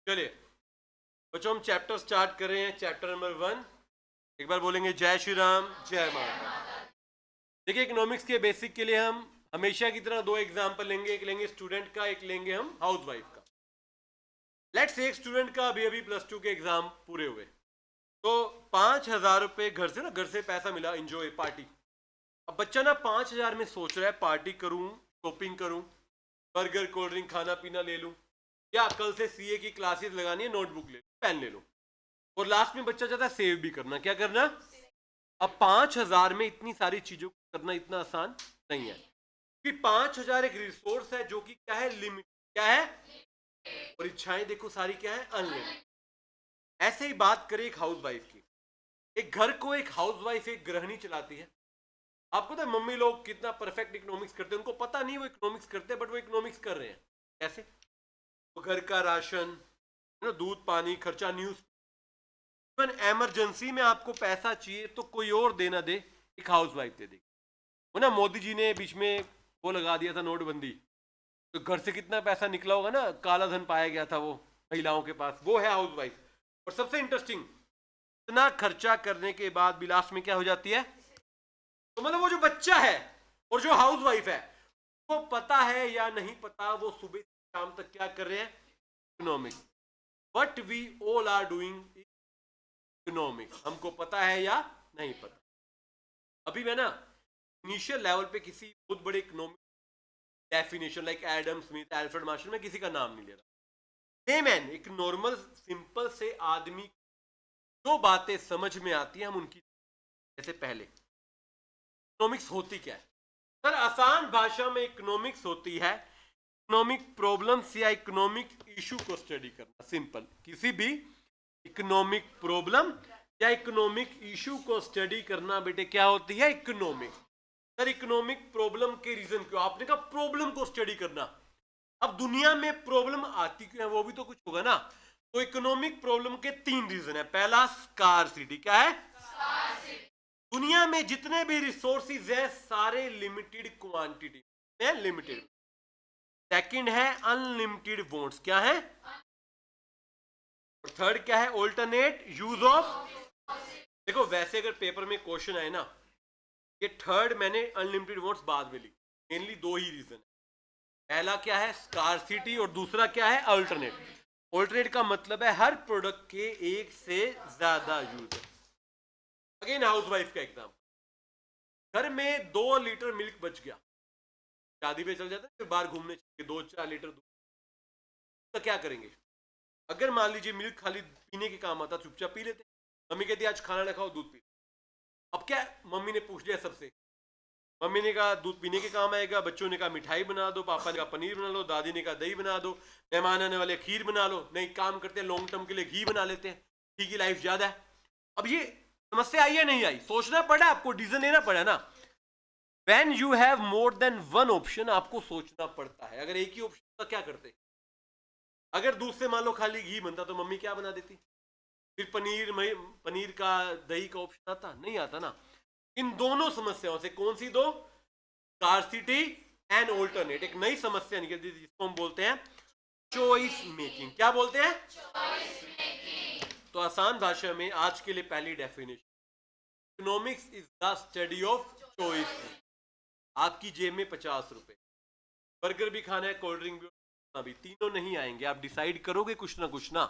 चलिए बच्चों, हम चैप्टर स्टार्ट कर रहे हैं, चैप्टर नंबर 1। एक बार बोलेंगे जय श्री राम, जय माता। देखिए, इकोनॉमिक्स के बेसिक के लिए हम हमेशा की तरह दो एग्जाम्पल लेंगे, एक लेंगे स्टूडेंट का, एक लेंगे हम हाउस वाइफ का। लेट्स से एक स्टूडेंट का अभी +2 के एग्जाम पूरे हुए, तो 5,000 रुपये घर से पैसा मिला, एंजॉय पार्टी। अब बच्चा ना 5,000 में सोच रहा है पार्टी करूं, शॉपिंग करूं, बर्गर कोल्ड ड्रिंक खाना पीना ले लूं, या कल से सीए की क्लासेस लगानी है, नोटबुक ले लूं, पेन ले लूं। और लास्ट में बच्चा चाहता है सेव भी करना। क्या करना? अब 5,000 में इतनी सारी चीजों को करना इतना आसान नहीं है, क्योंकि 5,000 एक रिसोर्स है जो कि क्या है, लिमिट। क्या है? और इच्छाएं देखो सारी क्या है, अनलिमिटेड। ऐसे ही बात करें एक हाउस वाइफ की। एक घर को एक हाउस वाइफ, एक गृहिणी चलाती है। आपको पता है मम्मी लोग कितना परफेक्ट इकोनॉमिक्स करते हैं, उनको पता नहीं वो इकोनॉमिक्स करते हैं, बट वो इकोनॉमिक्स कर रहे हैं। कैसे? वो घर का राशन, दूध पानी खर्चा, न्यूज, इवन इमरजेंसी में आपको पैसा चाहिए तो कोई और दे ना दे, एक हाउस वाइफ दे देगी। वो ना मोदी जी ने बीच में वो लगा दिया था नोटबंदी, तो घर से कितना पैसा निकला होगा ना, काला धन पाया गया था वो महिलाओं के पास, वो है हाउस वाइफ। और सबसे इंटरेस्टिंग, इतना खर्चा करने के बाद भी लास्ट में क्या हो जाती है? तो मतलब वो जो बच्चा है और जो हाउस वाइफ है, वो पता है या नहीं पता, वो सुबह से शाम तक क्या कर रहे हैं? Economics. But we all are doing economics. हमको पता है या नहीं पता? अभी मैं ना इनिशियल लेवल पे किसी बहुत बड़े economic definition like Adam Smith, Alfred Marshall, में किसी का नाम नहीं ले रहा। मैन एक नॉर्मल सिंपल से आदमी जो बातें समझ में आती हैं हम उनकी, जैसे पहले इकोनॉमिक्स होती क्या है सर? आसान भाषा में इकोनॉमिक्स होती है इकोनॉमिक प्रॉब्लम्स या इकोनॉमिक इशू को स्टडी करना। सिंपल, किसी भी इकोनॉमिक प्रॉब्लम या इकोनॉमिक इशू को स्टडी करना बेटे क्या होती है? इकोनॉमिक्स। सर इकोनॉमिक प्रॉब्लम के रीजन क्यों? आपने कहा प्रॉब्लम को स्टडी करना। अब दुनिया में प्रॉब्लम आती क्यों है, वो भी तो कुछ होगा ना। तो इकोनॉमिक प्रॉब्लम के 3 रीजन है। पहला स्कार्सिटी। क्या है? दुनिया में जितने भी रिसोर्सेज है सारे लिमिटेड क्वांटिटी में, लिमिटेड। सेकंड है अनलिमिटेड वांट्स। क्या है? और थर्ड क्या है? Alternate use of. देखो वैसे अगर पेपर में क्वेश्चन आए ना, ये थर्ड मैंने अनलिमिटेड वांट्स बाद में ली, मेनली 2 ही रीजन है। पहला क्या है? स्कार्सिटी, और दूसरा क्या है? अल्टरनेट। ऑल्टरनेट का मतलब है हर प्रोडक्ट के एक से ज्यादा यूज है। अगेन हाउस वाइफ का एग्जाम्पल, घर में 2 लीटर मिल्क बच गया, शादी पे चल जाता है फिर बाहर घूमने, 2-4 लीटर दूध, तो क्या करेंगे? अगर मान लीजिए मिल्क खाली पीने के काम आता, चुपचाप पी लेते। मम्मी कहती आज खाना ना खाओ, दूध पी। अब क्या मम्मी ने पूछ लिया सबसे, मम्मी ने कहा दूध पीने के काम आएगा, बच्चों ने कहा मिठाई बना दो, पापा ने कहा पनीर बना लो, दादी ने कहा दही बना दो, मेहमान आने वाले खीर बना लो। नहीं, काम करते हैं लॉन्ग टर्म के लिए घी बना लेते हैं, घी की लाइफ ज्यादा है। अब ये समस्या आई है नहीं आई? सोचना पड़ा आपको, डिसीजन लेना पड़ा ना। When you have more than one option, आपको सोचना पड़ता है। अगर एक ही ऑप्शन का क्या करते? अगर दूध से मान लो खाली घी बनता तो मम्मी क्या बना देती? फिर पनीर का, दही का ऑप्शन आता? नहीं आता ना। इन दोनों समस्याओं से कौन सी दो? Scarcity and alternate. एक नई समस्या निकल दी जिसको हम बोलते हैं चॉइस मेकिंग। क्या बोलते हैं? Choice making. तो आसान भाषा में आज के लिए पहली definition, economics is the study of choice. आपकी जेब में 50 रुपए, बर्गर भी खाना है, कोल्ड ड्रिंक भी, तीनों नहीं आएंगे। आप डिसाइड करोगे कुछ ना कुछ ना,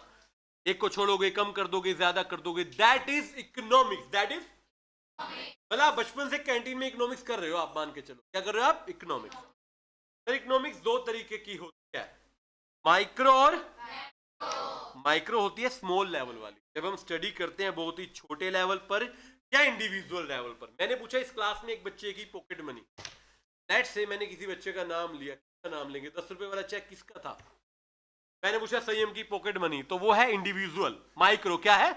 एक को छोड़ोगे, कम कर दोगे, ज्यादा कर दोगे। That is economics. That is, मतलब बचपन से कैंटीन में इकोनॉमिक्स कर रहे हो आप, मान के चलो। क्या कर रहे हो आप? इकोनॉमिक्स। सर इकोनॉमिक्स 2 तरीके की होती है, माइक्रो और माइक्रो होती है स्मॉल लेवल वाली, जब हम स्टडी करते हैं बहुत ही छोटे लेवल पर या इंडिविजुअल लेवल पर। मैंने पूछा इस क्लास में एक बच्चे की पॉकेट मनी, लेट्स से मैंने किसी बच्चे का नाम लिया, किसका नाम लेंगे? 10 रुपए वाला चेक किसका था? मैंने पूछा संयम की पॉकेट मनी, तो वो है इंडिविजुअल। माइक्रो क्या है?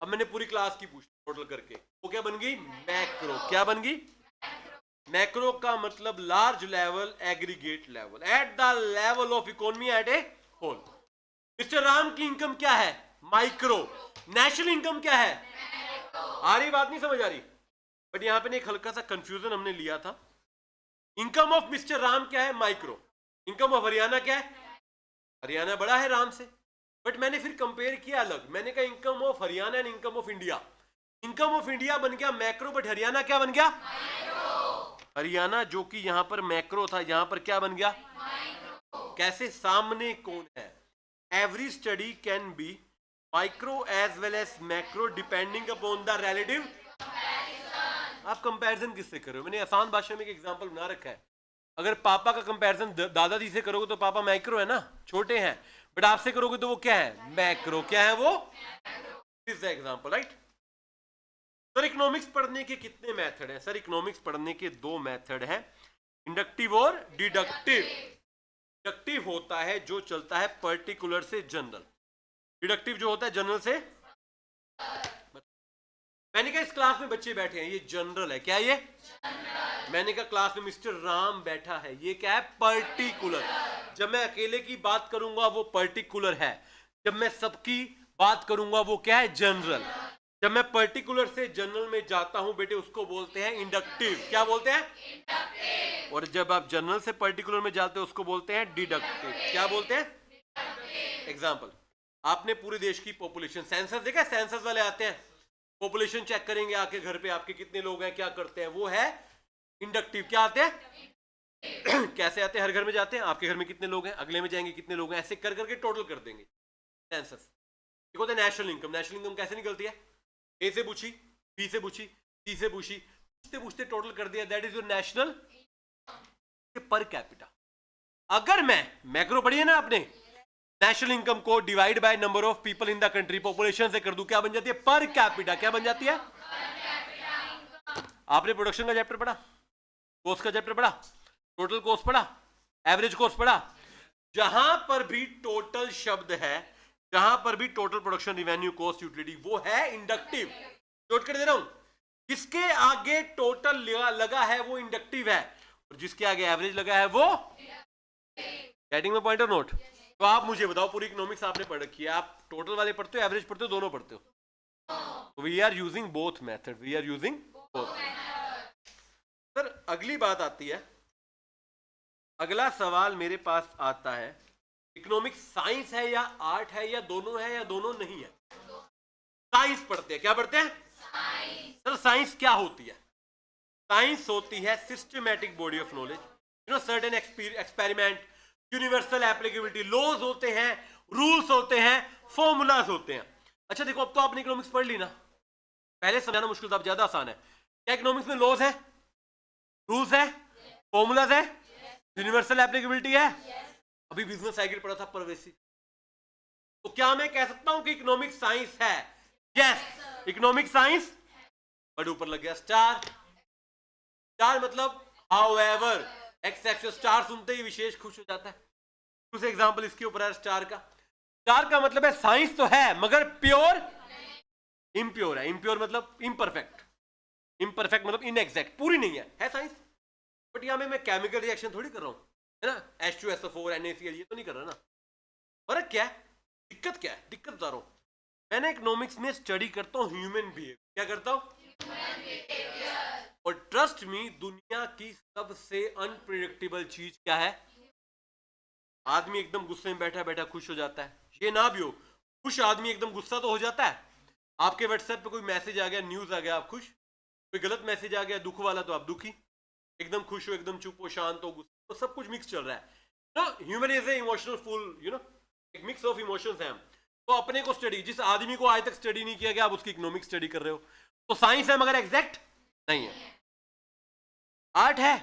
अब मैंने पूरी क्लास की पूछी टोटल करके, वो क्या बन गई? मैक्रो। क्या बन गई? मैक्रो का मतलब large level, aggregate level, at the level of economy at a whole. Mister Ram की इनकम क्या है? माइक्रो। नेशनल इनकम क्या है? आ रही बात? नहीं समझ आ रही? बट यहां पे एक हल्का सा कंफ्यूजन हमने लिया था। इनकम ऑफ मिस्टर राम क्या है? माइक्रो। इनकम ऑफ हरियाणा क्या है? हरियाणा बड़ा है राम से, बट मैंने फिर कंपेयर किया अलग, मैंने कहा income of Haryana and income of India. Income of India बन गया मैक्रो, बट हरियाणा क्या बन गया? हरियाणा जो कि यहां पर मैक्रो था, यहां पर क्या बन गया? कैसे? सामने कौन है? Every study can be micro as well as macro depending upon the relative. आप कंपैरिजन किससे कर रहे हो? मैंने आसान भाषा में एक एग्जांपल बना रखा है। अगर पापा का कंपैरिजन दादाजी से करोगे तो पापा मैक्रो है ना, छोटे हैं, बट आपसे करोगे तो वो क्या है? मैक्रो। क्या है वो? This is example, right? Sir economics पढ़ने के कितने मेथड हैं? सर इकोनॉमिक्स पढ़ने के दो मेथड हैं, इंडक्टिव और डिडक्टिव। इंडक्टिव होता है जो चलता है पर्टिकुलर से जनरल, डिडक्टिव जो होता है जनरल से। मैंने कहा इस क्लास में बच्चे बैठे हैं, ये जनरल है। क्या ये? मैंने कहा क्लास में मिस्टर राम बैठा है, ये क्या है? पर्टिकुलर। जब मैं अकेले की बात करूंगा वो पर्टिकुलर है, जब मैं सबकी बात करूंगा वो क्या है? जनरल। जब मैं पर्टिकुलर से जनरल में जाता हूं बेटे उसको बोलते हैं इंडक्टिव। क्या बोलते हैं? इंडक्टिव। और जब आप जनरल से पर्टिकुलर में जाते हो उसको बोलते हैं डिडक्टिव। क्या बोलते हैं? एग्जाम्पल, आपने पूरे देश की पॉपुलेशन सेंसस देखा? सेंसस वाले आते हैं, पॉपुलेशन चेक करेंगे आके घर पे, आपके कितने लोग हैं, क्या करते हैं, वो है इंडक्टिव। क्या आते हैं? कैसे आते हैं? हर घर में जाते हैं, आपके घर में कितने लोग हैं, अगले में जाएंगे कितने लोग हैं, ऐसे कर करके टोटल कर देंगे सेंसस। एक होता है नेशनल इनकम। नेशनल इनकम कैसे निकलती है? ए से पूछी, बी से पूछी, सी से पूछी, पूछते पूछते टोटल कर दिया, that is your national per capita. अगर मैं मैक्रो पढ़ी है ना आपने, नेशनल इनकम को divide by number of people in the country, population से कर दूं, क्या बन जाती है? Per capita. क्या बन जाती है? आपने प्रोडक्शन का चैप्टर पढ़ा, कॉस्ट का चैप्टर पढ़ा, टोटल कॉस्ट पढ़ा, एवरेज कॉस्ट पढ़ा। जहां पर भी टोटल शब्द है, जहां पर भी total production revenue cost utility, वो है इंडक्टिव। नोट कर दे रहा हूं, जिसके आगे टोटल लगा है वो इंडक्टिव है, और जिसके आगे एवरेज लगा है वो गेटिंग माय पॉइंट और नोट। तो आप मुझे बताओ, पूरी इकोनॉमिक्स आपने पढ़ रखी है, आप टोटल वाले पढ़ते हो, एवरेज पढ़ते हो, दोनों पढ़ते हो? We are using both method, we are using both. Sir अगली बात आती है, अगला सवाल मेरे पास आता है, इकोनॉमिक्स साइंस है या आर्ट है, या दोनों है या दोनों नहीं है? साइंस पढ़ते हैं। क्या पढ़ते हैं? सर साइंस क्या होती है? साइंस होती है systematic body of knowledge, you know, certain experiment, universal applicability, laws होते हैं, रूल्स होते हैं, फॉर्मूलाज होते हैं। अच्छा देखो, अब तो आपने इकोनॉमिक्स पढ़ ली ना, पहले समझाना मुश्किल था, अब ज्यादा आसान है। क्या इकोनॉमिक्स में लॉज है, रूल्स है, फॉर्मूलाज है, यूनिवर्सल एप्लीकेबिलिटी है? अभी बिजनेस साइकिल पढ़ा था परवेसी। तो क्या मैं कह सकता हूं कि इकोनॉमिक साइंस है? Yes, economic science. बट ऊपर लग गया स्टार। स्टार मतलब हाउएवर, एक्सेप्शन। स्टार सुनते ही विशेष खुश हो जाता है। दूसरे एग्जांपल इसके ऊपर है स्टार का। स्टार का मतलब है साइंस तो है मगर प्योर इम्प्योर है। इम्प्योर मतलब इम्परफेक्ट, इम्परफेक्ट मतलब इनएग्जैक्ट, पूरी नहीं है साइंस। बट यहां में मैं केमिकल रिएक्शन थोड़ी कर रहा हूं, है ना, H2SO4 NaCl, ये तो नहीं कर रहा ना। फर्क क्या है? दिक्कत क्या है? दिक्कत बता रहा हूं, मैंने इकोनॉमिक्स में स्टडी करता हूं ह्यूमन बिहेवियर। क्या करता हूं? और ट्रस्ट मी, दुनिया की सबसे अनप्रिडिक्टेबल चीज क्या है? आदमी एकदम गुस्से में बैठा बैठा खुश हो जाता है, ये ना भी हो, खुश आदमी एकदम गुस्सा तो हो जाता है। आपके व्हाट्सएप पे कोई मैसेज आ गया, न्यूज आ गया, आप खुश। कोई गलत मैसेज आ गया दुख वाला, तो आप दुखी। एकदम खुश हो, एकदम चुप हो, शांत हो, गुस्सा, तो सब कुछ मिक्स चल रहा है। Human is a emotional full, you know, एक मिक्स ऑफ इमोशंस हैं हम। तो अपने को स्टडी, जिस आदमी को आज तक स्टडी नहीं किया गया, आप उसकी इकोनॉमिक स्टडी कर रहे हो, तो साइंस है मगर एग्जैक्ट नहीं है। आर्ट है।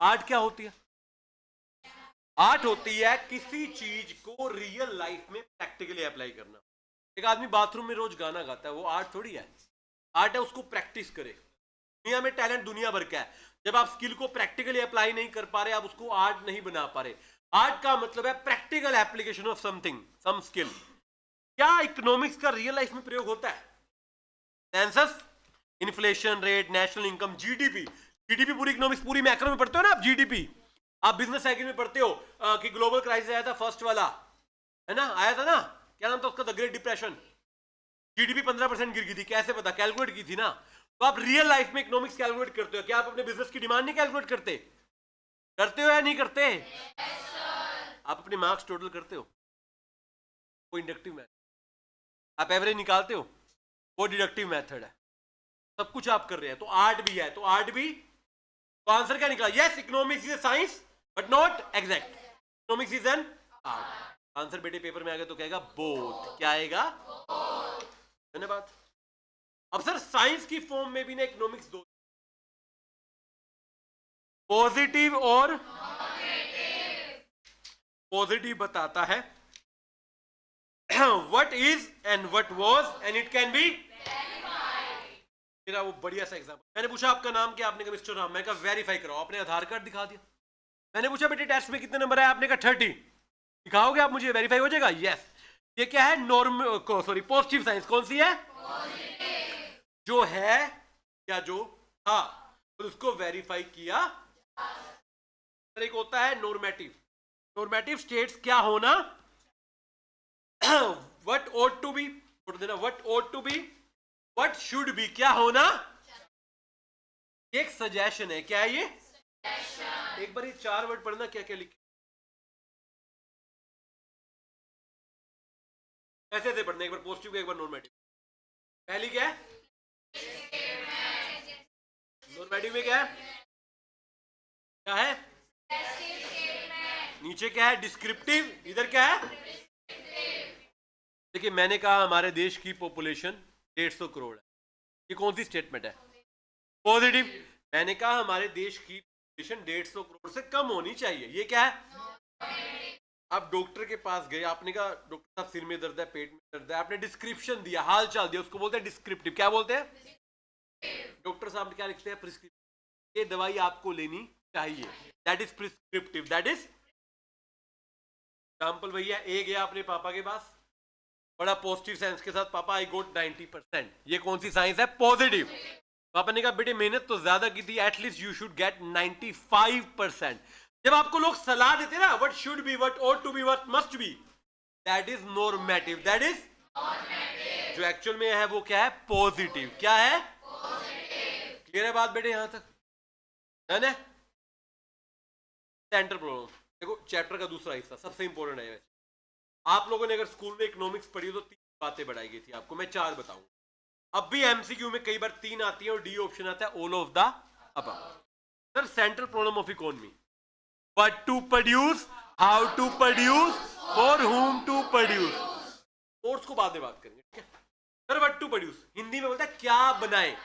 आर्ट क्या होती है? आर्ट होती है किसी चीज को रियल लाइफ में प्रैक्टिकली अप्लाई करना। एक आदमी बाथरूम में रोज गाना गाता है, वो आर्ट थोड़ी है। आर्ट है उसको प्रैक्टिस करे। दुनिया में टैलेंट दुनिया भर का है, जब आप स्किल को प्रैक्टिकली अप्लाई नहीं कर पा रहे, आप उसको आर्ट नहीं बना पा रहे। आर्ट का मतलब है practical application of something, some skill. क्या इकोनॉमिक्स का रियल लाइफ में प्रयोग होता है? Census, inflation rate, national income, GDP. GDP पूरी इकोनॉमिक्स, पूरी मैक्रो में पढ़ते हो ना आप। जीडीपी आप बिजनेस साइकिल में पढ़ते हो कि ग्लोबल क्राइसिस आया था, फर्स्ट वाला, है ना, आया था ना, क्या नाम था उसका? The great depression. जीडीपी 15% गिर गई थी। कैसे पता? कैलकुलेट की थी ना। तो आप रियल लाइफ में इकोनॉमिक्स कैलकुलेट करते हो। क्या आप अपने बिजनेस की डिमांड नहीं कैलकुलेट करते? करते हो या नहीं करते? आप अपने मार्क्स टोटल करते हो? वो इंडक्टिव मेथड। आप एवरेज निकालते हो, वो डिडक्टिव मेथड है। सब कुछ आप कर रहे हैं, तो आर्ट भी है, तो आर्ट भी। तो आंसर क्या निकला? Yes, economics is a science but not exact, economics is an art. Answer बेटे पेपर में आ गया तो कहेगा बोथ। क्या आएगा? धन्यवाद। अब सर साइंस की फॉर्म में भी ना इकोनॉमिक्स दो, पॉजिटिव और पॉजिटिव बताता है what is and what was and it can be. मेरा वो बढ़िया सा एग्जांपल, मैंने पूछा आपका नाम क्या, आपने कहा मिस्टर राम, मैं कहा वेरीफाई कराओ, आपने आधार कार्ड दिखा दिया। मैंने पूछा बेटे टेस्ट में कितने नंबर आए, आपने कहा 30, दिखाओगे आप मुझे, वेरीफाई हो जाएगा? यस। ये क्या है? Norm sorry positive science. कौन सी है? जो है या जो था, तो उसको वेरीफाई किया। एक होता है नॉर्मेटिव। नॉर्मेटिव स्टेट्स क्या होना, व्हाट ought टू बी, देना what ought to be, what should be, क्या होना। एक सजेशन है, क्या है ये? एक बार ये 4 वर्ड पढ़ना, क्या क्या लिखे ऐसे ऐसे पढ़ना, एक बार पॉजिटिव एक बार नॉर्मेटिव। पहली क्या है? नॉर्मेटिव में क्या है? क्या है? नीचे क्या है? डिस्क्रिप्टिव। इधर क्या है? देखिए मैंने कहा हमारे देश की पॉपुलेशन 150 करोड़ है, ये कौन सी स्टेटमेंट है? पॉजिटिव। मैंने कहा हमारे देश की पॉपुलेशन 150 करोड़ से कम होनी चाहिए, ये क्या है? आप डॉक्टर के पास गए, आपने कहा डॉक्टर साहब सिर में दर्द है, पेट में दर्द है, आपने डिस्क्रिप्शन दिया, हाल चाल दिया, उसको बोलते हैं डिस्क्रिप्टिव। क्या बोलते हैं? डॉक्टर साहब क्या लिखते हैं? प्रिस्क्रिप्शन, ये दवाई आपको लेनी चाहिए, that is prescriptive, that is. Example भैया, ए गया अपने पापा के पास, बड़ा पॉजिटिव साइंस के साथ, पापा आई गोट 90%, ये कौन सी साइंस है? पॉजिटिव। पापा ने कहा बेटे मेहनत तो ज्यादा की थी, एटलीस्ट यू शुड गेट 95%। जब आपको लोग सलाह देते हैं ना, what should be, what ought to be, what must be, that is normative, that is. जो एक्चुअल में है वो क्या है? पॉजिटिव। क्या है? क्लियर है बात बेटे? यहां तक डन है? सेंटर प्रॉब्लम देखो, चैप्टर का दूसरा हिस्सा सबसे इंपॉर्टेंट है। आप लोगों ने अगर स्कूल में इकोनॉमिक्स पढ़ी तो 3 बातें बढ़ाई गई थी आपको, मैं 4 बताऊंगा। अब भी एमसीक्यू में कई बार 3 आती है और डी ऑप्शन आता है all of the above. Sir central problem of economy, what to produce, how to produce, for whom to produce. Course को बाद में बात करेंगे, ठीक है? Sir what to produce Hindi में बोलता है क्या बनाए,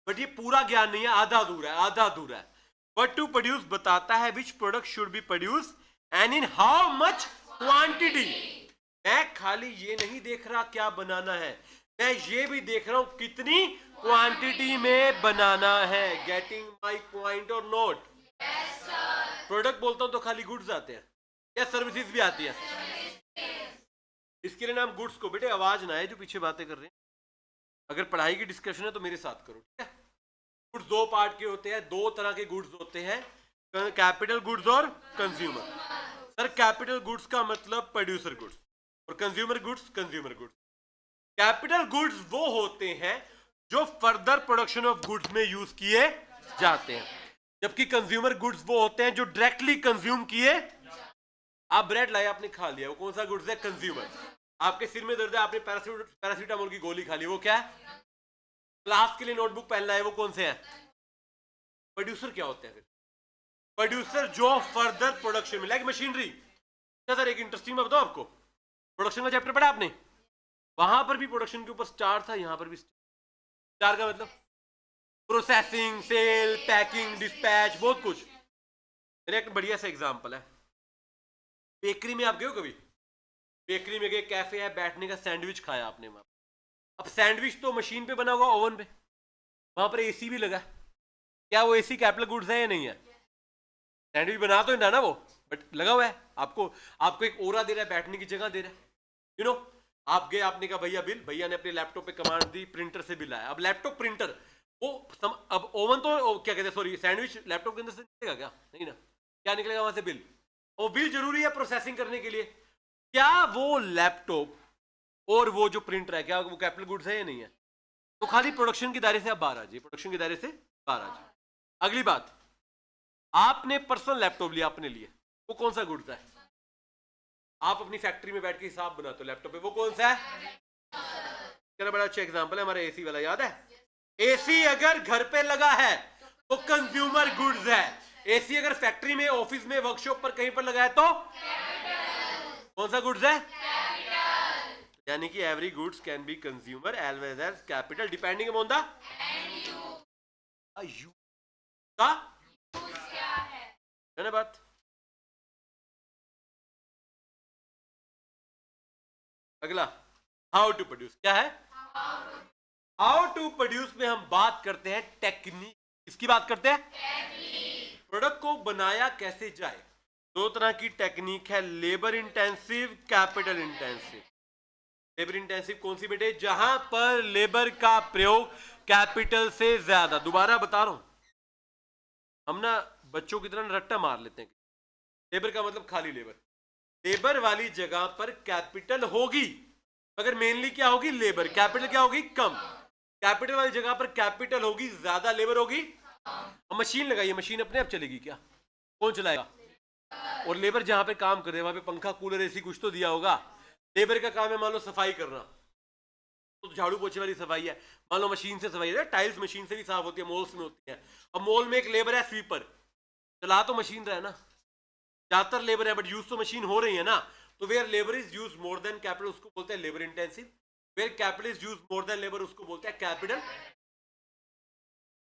बट ये पूरा ज्ञान नहीं है, आधा अधूरा है, आधा अधूरा है। व्हाट टू प्रोड्यूस बताता है which product should be produce and in how much quantity. मैं खाली ये नहीं देख रहा क्या बनाना है, मैं ये भी देख रहा हूं कितनी क्वांटिटी में बनाना है। गेटिंग माई पॉइंट और नोट? प्रोडक्ट बोलता हूं तो खाली गुड्स आते हैं या सर्विसेज भी आती है? इसके लिए नाम गुड्स को। बेटे आवाज ना है जो पीछे बातें कर रहे हैं, अगर पढ़ाई की डिस्कशन है तो मेरे साथ करो, ठीक है? गुड्स 2 पार्ट के होते हैं, 2 तरह के गुड्स होते हैं, कैपिटल गुड्स और कंज्यूमर। सर कैपिटल गुड्स का मतलब प्रोड्यूसर गुड्स, और consumer goods consumer goods. Capital goods वो होते हैं जो फर्दर प्रोडक्शन ऑफ गुड्स में यूज किए जाते हैं, जबकि कंज्यूमर गुड्स वो होते हैं जो डायरेक्टली कंज्यूम किए। आप ब्रेड लाए, आपने खा लिया, वो कौन सा गुड्स है? कंज्यूमर। आपके सिर में दर्द है, आपने पैरासीटामोल की गोली खा ली, वो क्या है? क्लास के लिए नोटबुक पेन लाए, वो कौन से हैं? प्रोड्यूसर क्या होते हैं फिर? प्रोड्यूसर जो फर्दर प्रोडक्शन में, लाइक मशीनरी। क्या सर एक इंटरेस्टिंग बात बताओ आपको, प्रोडक्शन का चैप्टर पढ़ा आपने, वहां पर भी प्रोडक्शन के ऊपर स्टार था, यहां पर भी स्टार का मतलब प्रोसेसिंग, सेल, पैकिंग, डिस्पैच, बहुत कुछ। मेरा एक बढ़िया सा एग्जांपल है, बेकरी में आप गए हो कभी? बेकरी में गए, कैफे है, बैठने का, सैंडविच खाया आपने वहां। अब सैंडविच तो मशीन पे बना हुआ ओवन पे, वहां पर एसी भी लगा, क्या वो एसी कैपिटल गुड्स है या नहीं है? सैंडविच बना तो ना वो, बट लगा हुआ है। आपको एक ओरा दे रहा है, बैठने की जगह दे रहा है, यू नो। आप गए, आपने कहा भैया बिल, भैया ने अपने लैपटॉप पे कमांड दी, प्रिंटर से बिल आया। अब लैपटॉप प्रिंटर वो अब ओवन तो क्या कहते हैं, सॉरी सैंडविच लैपटॉप के अंदर से निकलेगा क्या? नहीं ना, क्या निकलेगा वहां से? बिल। और बिल जरूरी है प्रोसेसिंग करने के लिए। क्या वो लैपटॉप और वो जो प्रिंटर है, क्या वो कैपिटल गुड्स है या नहीं है? तो खाली प्रोडक्शन के दायरे से आप बाहर आ जाइए, प्रोडक्शन के दायरे से बाहर आ जाइए। अगली बात, आपने पर्सनल लैपटॉप लिया अपने लिए, वो कौन सा गुड्स है? आप अपनी फैक्ट्री में बैठ के हिसाब बनाते हो लैपटॉप पे, वो कौन सा है? बड़ा अच्छा एग्जांपल है हमारा एसी वाला, याद है? एसी अगर घर पे लगा है तो कंज्यूमर गुड्स है। एसी अगर फैक्ट्री में, ऑफिस में, वर्कशॉप पर कहीं पर लगा है तो कौन सा गुड्स है? यानी कि every goods can be consumer as well as capital depending upon the use का, है ना बात? अगला हाउ टू प्रोड्यूस, क्या है? हाउ टू प्रोड्यूस में हम बात करते हैं टेक्निक। किसकी बात करते हैं? प्रोडक्ट को बनाया कैसे जाए। दो तरह की टेक्निक है, labour intensive, capital intensive. Labour intensive कौन सी बेटे? जहां पर लेबर का प्रयोग कैपिटल से ज्यादा। दोबारा बता रहा हूं, हम ना बच्चों की तरह रट्टा मार लेते हैं। लेबर का मतलब खाली लेबर। लेबर वाली जगह पर कैपिटल होगी, मगर मेनली क्या होगी? लेबर। कैपिटल क्या होगी? कम। कैपिटल वाली जगह पर कैपिटल होगी ज्यादा, लेबर होगी। अब मशीन लगाइए, मशीन अपने आप चलेगी क्या? कौन चलाएगा? और लेबर जहां पे काम कर रहे हैं वहां पे पंखा, कूलर, एसी कुछ तो दिया होगा। लेबर का काम है मान लो सफाई करना, तो झाड़ू पोछे वाली सफाई है। मान लो मशीन से सफाई है, टाइल्स मशीन से भी साफ होती है, मॉल्स में होती है। अब मॉल में एक लेबर है स्वीपर, चला तो मशीन रहा है ना, ज्यादातर लेबर है, बट यूज तो मशीन हो रही है ना। तो where labour is use more than capital उसको बोलते हैं labour intensive. Where capital is use more than labour उसको बोलते हैं कैपिटल।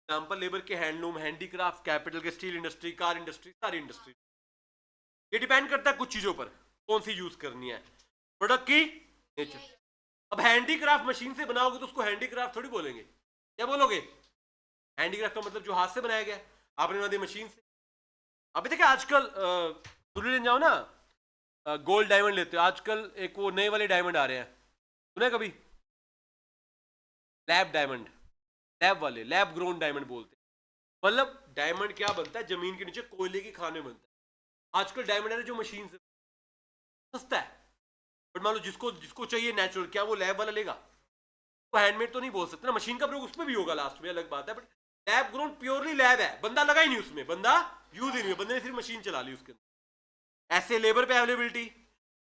एग्जांपल लेबर के हैंडलूम, हैंडीक्राफ्ट, कैपिटल के स्टील इंडस्ट्री, कार इंडस्ट्री, सारी इंडस्ट्री। ये डिपेंड करता है कुछ चीजों पर कौन सी यूज करनी है, प्रोडक्ट की नेचर। अब हैंडीक्राफ्ट मशीन से बनाओगे तो उसको हैंडीक्राफ्ट थोड़ी बोलेंगे, क्या बोलोगे? हैंडीक्राफ्ट का मतलब जो हाथ से बनाया गया, आपने बना दिया मशीन से। अभी देखिए आजकल लेने जाओ ना, गोल्ड डायमंड लेते हो, आजकल एक वो नए वाले डायमंड आ रहे हैं, सुना कभी? लैब डायमंड, लैब वाले, लैब ग्रोन डायमंड बोलते हैं। मतलब डायमंड क्या बनता है? जमीन के नीचे कोयले की खान में बनता है। आजकल डायमंड है जो मशीन से सस्ता है, बट मान लो जिसको जिसको चाहिए नेचुरल, क्या वो लैब वाला लेगा? तो हैंडमेड तो नहीं बोल सकते ना, मशीन का प्रयोग उसमें भी होगा लास्ट में, अलग बात है। But lab grown purely lab है, बंदा लगा ही नहीं उसमें, बंदा यूज ही नहीं, बंदे ने सिर्फ मशीन चला ली उसके अंदर। ऐसे लेबर पे अवेलेबिलिटी,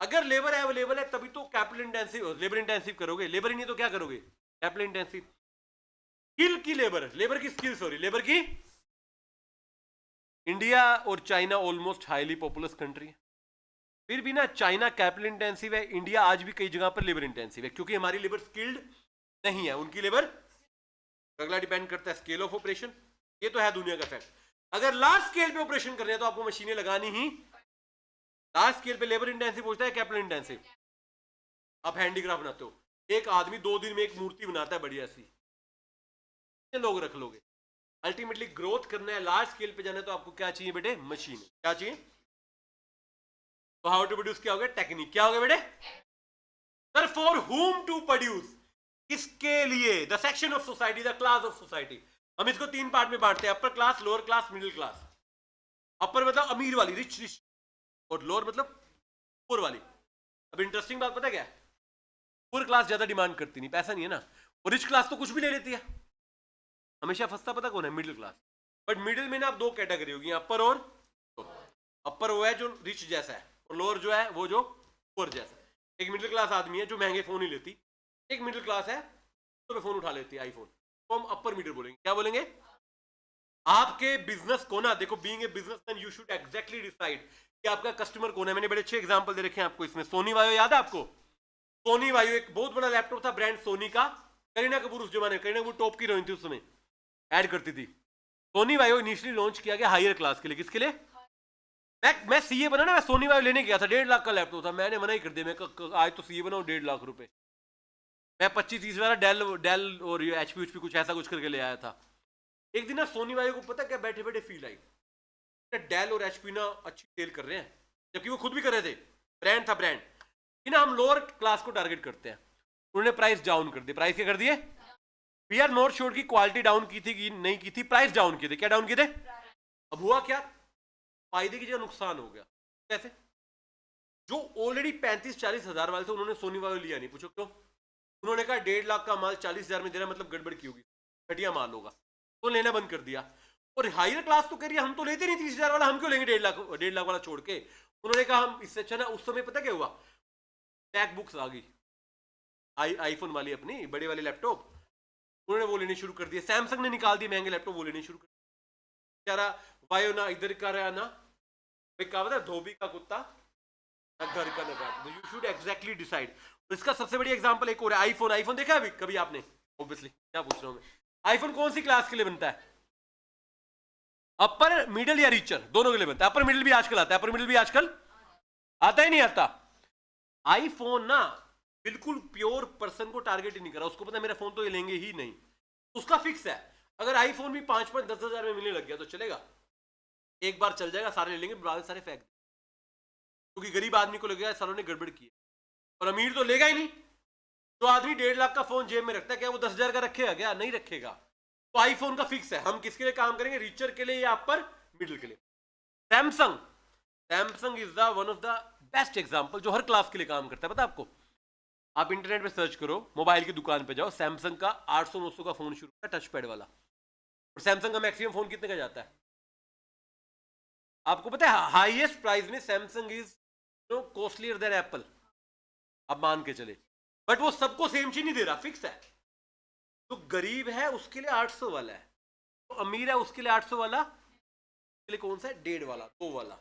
अगर लेबर अवेलेबल है तभी तो कैपिटल इंटेंसिव, लेबर इंटेंसिव करोगे। लेबर ही नहीं तो क्या करोगे? Capital intensive. स्किल की लेबर, लेबर की स्किल, सॉरी लेबर की। इंडिया और China almost highly populace country है, फिर भी ना चाइना कैपिटल इंटेंसिव है, इंडिया आज भी कई जगह पर लेबर इंटेंसिव है, क्योंकि हमारी लेबर स्किल्ड नहीं है, उनकी लेबर। अगला डिपेंड करता है स्केल ऑफ ऑपरेशन, ये तो है दुनिया का फैक्ट। अगर लार्ज स्केल पे ऑपरेशन करने हैं तो आपको मशीनें लगानी ही। लार्ज स्केल पे लेबर इंटेंसिव होता है, कैपिटल इंटेंसिव। आप हैंडीक्राफ्ट बनाते हो, एक आदमी 2 दिन में एक मूर्ति बनाता है बढ़िया सी, लोग रख लोगे। अल्टीमेटली ग्रोथ करना है, लार्ज स्केल पे जाना है, तो आपको क्या चाहिए बेटे? मशीन। क्या चाहिए? तो हाउ टू प्रोड्यूस क्या हो गया? टेक्निक। क्या हो गया बेटे? Sir for whom to produce, किसके लिए? The section of society, the class of society. हम इसको 3 पार्ट में बांटते हैं, upper class, lower class, middle class. Upper मतलब अमीर वाली, रिच रिच, और लोअर मतलब पुअर वाली। अब इंटरेस्टिंग बात पता क्या है? पुअर क्लास ज्यादा डिमांड करती नहीं, पैसा नहीं है ना, और रिच क्लास तो कुछ भी ले लेती है। हमेशा फंसता पता कौन है? Middle class. बट मिडिल में ना आप 2 कैटेगरी होगी, अपर और अपर वो है जो रिच जैसा है, और लोअर जो है वो जो पुअर जैसा है। एक मिडिल क्लास आदमी है जो महंगे फोन ही लेती, एक मिडिल क्लास है तो फोन उठा लेती है, आईफोन, तो हम अपर मिडिल बोलेंगे। क्या बोलेंगे? आपके बिजनेस को ना देखो, being a businessman you should exactly decide कि आपका कस्टमर कौन है। मैंने बड़े अच्छे एग्जांपल दे रखे हैं आपको इसमें। सोनी वायो याद है आपको? सोनी वायो एक बहुत बड़ा लैपटॉप था, ब्रांड सोनी का। करीना कपूर उस जमाने, करीना कपूर टॉप की हीरोइन थी उस समय, ऐड करती थी। सोनी वायो इनिशियली लॉन्च किया गया हायर क्लास के लिए। किसके लिए? मैं सीए बना ना, मैं सोनी वायो लेने गया था, 1.5 लाख का लैपटॉप था, मैंने मना ही कर दिया। मैं आज तो सीए बनाऊं 1.5 लाख रुपए। मैं 25-30 वाला डेल और एचपी कुछ ऐसा कुछ करके ले आया था। एक दिन ना सोनी वायो को पता क्या बैठे बैठे फील आई, डेल और एचपी ना अच्छी सेल कर रहे हैं, जबकि वो खुद भी कर रहे थे, ब्रांड था ब्रांड। ना हम लोअर क्लास को टारगेट करते हैं, उन्होंने प्राइस डाउन कर दी। प्राइस क्या कर दिए? वी आर नॉट श्योर की क्वालिटी डाउन की थी कि नहीं की थी, प्राइस डाउन किए थे। क्या डाउन किए थे? अब हुआ क्या? फायदे की जगह नुकसान हो गया। कैसे? जो ऑलरेडी 35-40 हजार वाले थे उन्होंने सोनी वाले लिया नहीं। पूछो क्यों? उन्होंने कहा 1.5 लाख का माल 40 हजार में दे रहा, मतलब गड़बड़ की होगी, घटिया माल होगा, तो लेना बंद कर दिया। और हायर क्लास तो कह रही है हम तो लेते नहीं 30 हजार वाला, हम क्यों लेंगे 1.5 लाख वाला छोड़ के। उन्होंने कहा हम इससे अच्छा ना, उस समय पता क्या हुआ, मैकबुक्स आ गई, आईफोन वाली अपनी बड़ी वाली लैपटॉप, उन्होंने वो लेनी शुरू कर दिया। सैमसंग ने निकाल दिए महंगे लैपटॉप, वो लेने शुरू कर दिया। बेचारा वायो ना इधर का रहा ना, भाई कहा था धोबी का कुत्ता ना घर का नगाड़। You should exactly decide. इसका सबसे बड़ी एग्जांपल एक और है, आईफोन। आईफोन देखा अभी कभी आपने? ऑब्वियसली, क्या पूछ रहा हूं मैं, आईफोन कौन सी क्लास के लिए बनता है? अपर मिडिल या रीचर, दोनों के लिए बनता है। अपर मिडिल भी आजकल आता है, अपर मिडिल भी आजकल आता ही नहीं आता। आईफोन ना बिल्कुल प्योर पर्सन को टारगेट ही नहीं करा, उसको पता मेरा फोन तो ये लेंगे ही नहीं, उसका फिक्स है। अगर आईफोन भी 5-5, 10 हजार में मिलने लग गया तो चलेगा, एक बार चल जाएगा, सारे ले लेंगे, बाद में सारे फेंक, क्योंकि गरीब आदमी को लगेगा सालों ने गड़बड़ की, और अमीर तो लेगा ही नहीं। तो आदमी 1.5 लाख का फोन जेब में रखता है, क्या वो 10,000 का रखेगा? क्या नहीं रखेगा। तो आईफोन का फिक्स है, हम किसके लिए काम करेंगे, रिचर के लिए या अपर मिडिल के लिए। Samsung, Samsung is the one of the best example जो हर क्लास के लिए काम करता है। पता आपको, आप इंटरनेट पे सर्च करो, मोबाइल की दुकान पे जाओ, सैमसंग का 800-900 का फोन शुरू है, टच पैड वाला। और सैमसंग का मैक्सिमम फोन कितने का जाता है आपको पता है? हाईएस्ट प्राइस में Samsung is costlier then Apple, आप मान के चले। बट वो सबको सेम चीज नहीं दे रहा, फिक्स है। तो गरीब है उसके लिए 800 वाला है, तो अमीर है उसके लिए 800 वाला, उसके लिए कौन सा है? 1.5 वाला, 2 वाला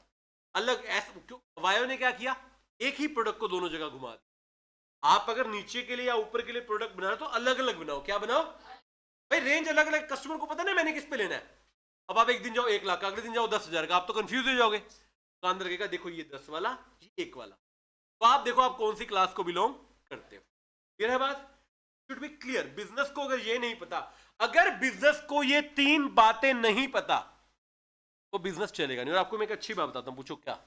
अलग। ऐसा वायो ने क्या किया, एक ही प्रोडक्ट को दोनों जगह घुमा दिया। आप अगर नीचे के लिए या ऊपर के लिए प्रोडक्ट बना रहे तो अलग अलग बनाओ। क्या बनाओ भाई? रेंज अलग अलग, कस्टमर को पता ना मैंने किस पे लेना है। अब आप एक दिन जाओ 1 लाख का, अगले दिन जाओ 10,000 का, आप तो कंफ्यूज हो जाओगे। दुकानदार कहेगा देखो ये 10 वाला, ये 1 वाला, तो आप देखो आप कौन सी क्लास को बिलोंग करते हो। क्लियर है बात? Should be clear. बिजनेस को अगर ये नहीं पता, अगर बिजनेस को ये 3 बातें नहीं पता तो बिजनेस चलेगा नहीं। और आपको मैं एक अच्छी बात बताता हूं, पूछो क्या?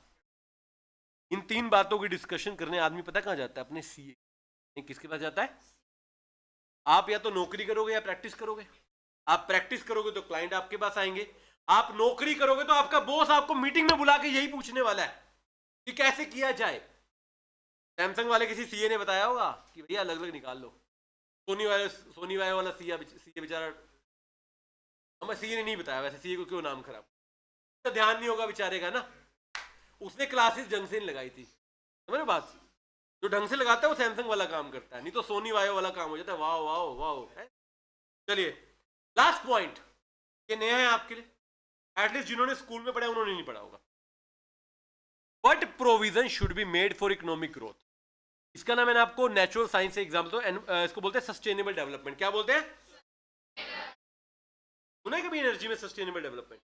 इन 3 बातों की डिस्कशन करने आदमी पता कहां जाता है? अपने सीए। किसके पास जाता है? आप या तो नौकरी करोगे या प्रैक्टिस करोगे। आप प्रैक्टिस करोगे तो क्लाइंट आपके पास आएंगे, आप नौकरी करोगे तो आपका बॉस आपको मीटिंग में बुला के यही पूछने वाला है कि कैसे किया जाए। सैमसंग वाले किसी सीए ने बताया होगा कि भैया अलग अलग निकाल लो। सोनी वाले वाला सीए बेचारा, हमें सीए ने नहीं बताया, वैसे सीए को क्यों नाम खराब, तो ध्यान नहीं होगा बेचारे का ना, उसने क्लासेस ढंग से नहीं लगाई थी। समझ रहे बात? जो ढंग से लगाता है वो सैमसंग वाला काम करता है, नहीं तो सोनी वायो वाला काम हो जाता है। वाह वाह वाह। चलिए लास्ट पॉइंट, ये नया है आपके लिए, एटलीस्ट जिन्होंने स्कूल में पढ़ा उन्होंने नहीं पढ़ा होगा। What provision should be made for economic growth? इसका ना मैंने आपको नेचुरल साइंस से एग्जाम्पल दो, इसको बोलते हैं सस्टेनेबल डेवलपमेंट। क्या बोलते हैं? सुना है कभी एनर्जी में सस्टेनेबल डेवलपमेंट?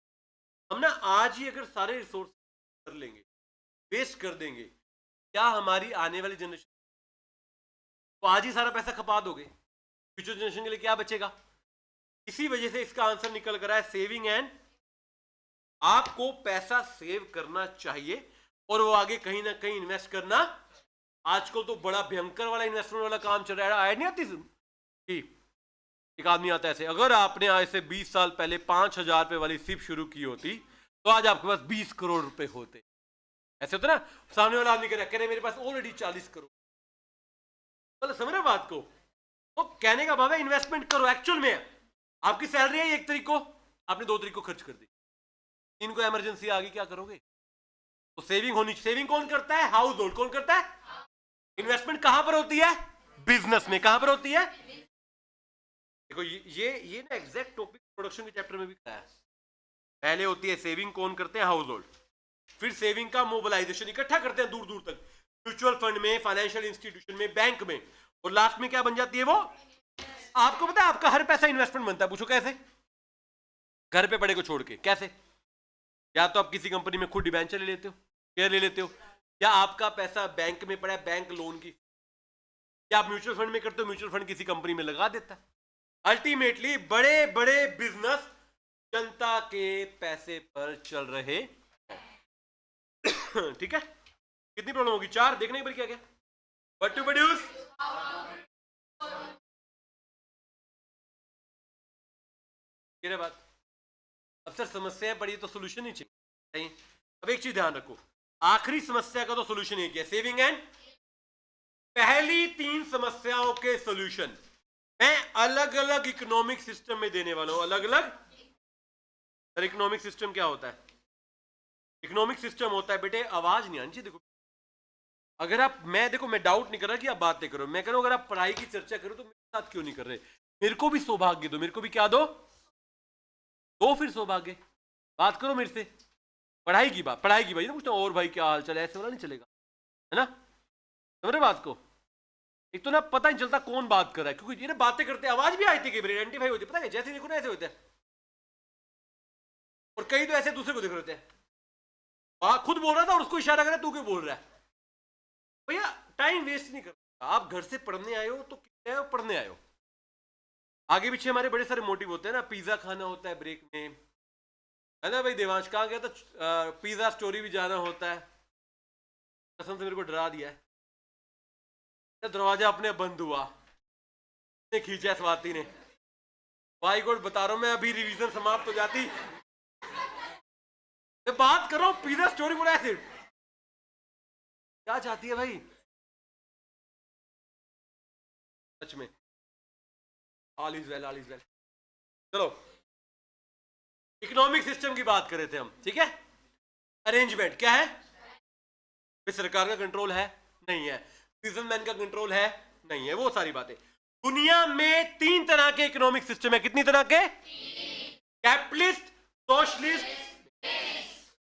हम ना आज ही अगर सारे रिसोर्स कर लेंगे, वेस्ट कर देंगे, क्या हमारी आने वाली जनरेशन, तो आज ही सारा पैसा खपा दोगे, फ्यूचर जनरेशन के लिए क्या बचेगा? इसी वजह से इसका आंसर निकल कर आया सेविंग एंड, आपको पैसा सेव करना चाहिए और वो आगे कहीं ना कहीं इन्वेस्ट करना। आजकल तो बड़ा भयंकर वाला इन्वेस्टमेंट वाला काम चल रहा है, नहीं आती? एक आदमी आता है ऐसे, अगर आपने आज से 20 साल पहले 5,000 रुपए वाली सिप शुरू की होती तो आज आपके पास 20 करोड़ रुपए होते। ऐसे होता ना, सामने वाला आदमी कह रहा है मेरे पास ऑलरेडी 40 करोड़। मतलब समझ रहे बात को? तो कहने का भाव है इन्वेस्टमेंट करो। एक्चुअल में आपकी सैलरी है 1 तारीख को, आपने 2 तारीख को खर्च कर दी, इनको इमरजेंसी आ गई, क्या करोगे? तो सेविंग होनी चाहिए। सेविंग कौन करता है? House hold. कौन करता है? इन्वेस्टमेंट कहां पर होती है? बिजनेस में। कहां पर होती है? देखो ये ना एग्जैक्ट टॉपिक प्रोडक्शन के चैप्टर में भी बताया है। पहले होती है सेविंग, कौन करते हैं? House hold. फिर सेविंग का मोबिलाइजेशन, इकट्ठा करते हैं दूर दूर तक, म्यूचुअल फंड में, फाइनेंशियल इंस्टीट्यूशन में, बैंक में, और लास्ट में क्या बन जाती है वो? आपको पता है आपका हर पैसा इन्वेस्टमेंट बनता है। पूछो कैसे? घर पे पड़े को छोड़ के कैसे? या तो आप किसी कंपनी में खुद डिबेंचर ले लेते हो, शेयर ले लेते हो, या आपका पैसा बैंक में पड़ा है, बैंक लोन की, या आप म्यूचुअल फंड में करते हो, म्यूचुअल फंड किसी कंपनी में लगा देता है। अल्टीमेटली बड़े बड़े बिजनेस जनता के पैसे पर चल रहे। ठीक है, कितनी प्रॉब्लम होगी? 4 देखने पर क्या क्या? व्हाट टू प्रोड्यूस, ये बात। अब सर समस्या पड़ी तो सोल्यूशन ही चाहिए। अब एक चीज ध्यान रखो, आखिरी समस्या का तो सोल्यूशन एक है, सेविंग एंड। पहली 3 समस्याओं के सोल्यूशन मैं अलग अलग इकोनॉमिक सिस्टम में देने वाला हूं। अलग अलग। सर इकोनॉमिक सिस्टम क्या होता है? इकोनॉमिक सिस्टम होता है बेटे, आवाज नहीं आनी चाहिए। देखो अगर आप, मैं डाउट नहीं कर रहा कि आप बातें करो, मैं कह रहा हूं अगर आप पढ़ाई की चर्चा करो तो मेरे साथ क्यों नहीं कर रहे? मेरे को भी सौभाग्य दो, मेरे को भी क्या दो फिर सौभाग्य। बात करो मेरे से पढ़ाई की बात ना पूछता हूँ, और भाई क्या हाल चाल है, ऐसे वाला नहीं चलेगा, है ना? समझ रहे बात को? एक तो ना पता नहीं चलता कौन बात कर रहा है, क्योंकि ये ना बातें करते आवाज भी आई थी कई बार आइडेंटिफाई होती है, पता है जैसे देखो ना ऐसे होते हैं, और कई तो ऐसे दूसरे को देख रहे होते हैं, खुद बोल रहा था और उसको इशारा कर रहा है, तू क्यों बोल रहा है? भैया टाइम वेस्ट नहीं करना, आप घर से पढ़ने आए हो तो कितने आए हो, पढ़ने आए हो। आगे पीछे हमारे बड़े सारे मोटिव होते हैं ना, पिज्जा खाना होता है ब्रेक में, है ना भाई? देवांश कहाँ गया? तो पिज्जा स्टोरी भी जाना होता है। कसम से मेरे को डरा दिया है, दरवाजा अपने बंद हुआ, खींचा स्वाति ने। भाई गॉड बता रहा हूं मैं, अभी रिवीजन समाप्त हो जाती, मैं बात कर रहा हूं पिज्जा स्टोरी बोला ऐसे। क्या चाहती है भाई सच में? All is well, all is well. चलो इकोनॉमिक सिस्टम की बात कर रहे थे हम, ठीक है? अरेंजमेंट क्या है? सरकार का कंट्रोल है? नहीं है। बिजनेसमैन का कंट्रोल है? नहीं है। वो सारी बातें। दुनिया में 3 तरह के इकोनॉमिक सिस्टम है। कितनी तरह के? Capitalist, socialist.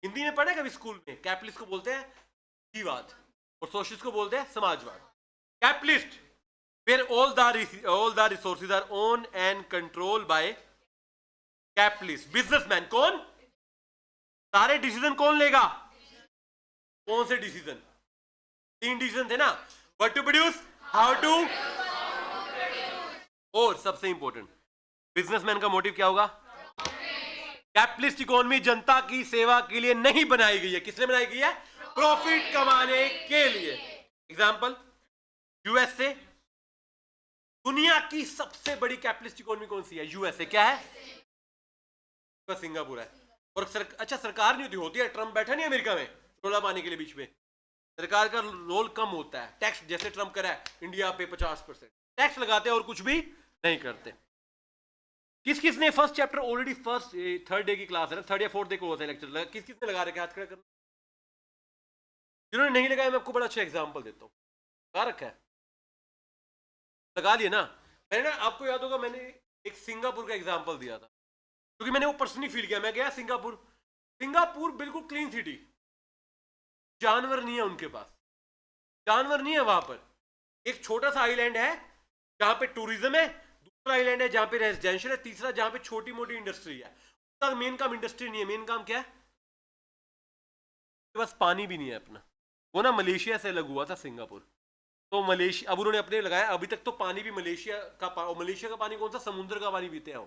हिंदी में पढ़े कभी स्कूल में? कैपिटलिस्ट को बोलते हैं जीवाद और सोशलिस्ट को बोलते हैं समाजवाद। Capitalist where all the resources are owned and controlled by capitalist. Businessman कौन? सारे डिसीजन कौन लेगा? कौन से डिसीजन? 3 डिसीजन थे ना, what to produce, how to, और सबसे इंपॉर्टेंट बिजनेसमैन का मोटिव क्या होगा? कैपिटलिस्ट इकोनॉमी जनता की सेवा के लिए नहीं बनाई गई है। किसने बनाई गई है? प्रॉफिट कमाने के लिए। एग्जांपल यूएसए, दुनिया की सबसे बड़ी कैपिटलिस्ट इकोनॉमी कौन सी है? यूएसए। क्या है? सिंगापुर है। और अच्छा सरकार नहीं होती है, ट्रम्प बैठा नहीं अमेरिका में रोला पाने के लिए, बीच में सरकार का रोल कम होता है। टैक्स जैसे ट्रम्प करा है इंडिया पे 50% टैक्स लगाते हैं और कुछ भी नहीं करते। किस किस ने first chapter already, first 3rd day की क्लास है ना, 3rd या 4th डे को होता है लेक्चर, किस किस ने लगा रखा है? हाथ खड़ा करना। जिन्होंने नहीं लगाया मैं आपको बड़ा अच्छा एग्जांपल देता हूँ। लगा रखा है? लगा लिए ना? मैंने ना, आपको याद होगा मैंने एक सिंगापुर का एग्जांपल दिया था, क्योंकि मैंने वो पर्सनली फील किया। मैं गया सिंगापुर, सिंगापुर बिल्कुल क्लीन सिटी, जानवर नहीं है उनके पास, जानवर नहीं है वहां पर। एक छोटा सा आइलैंड है जहां पे टूरिज्म है, दूसरा आइलैंड है जहां पे रेजिडेंशियल है, तीसरा जहां पे छोटी मोटी इंडस्ट्री है। उसका मेन काम इंडस्ट्री नहीं है, मेन काम क्या है? बस पानी भी नहीं है अपना। वो ना मलेशिया से अलग हुआ था सिंगापुर, तो मलेशिया अब उन्होंने अपने लगाया। अभी तक तो पानी भी मलेशिया का पानी कौन सा? समुद्र का पानी पीते हैं।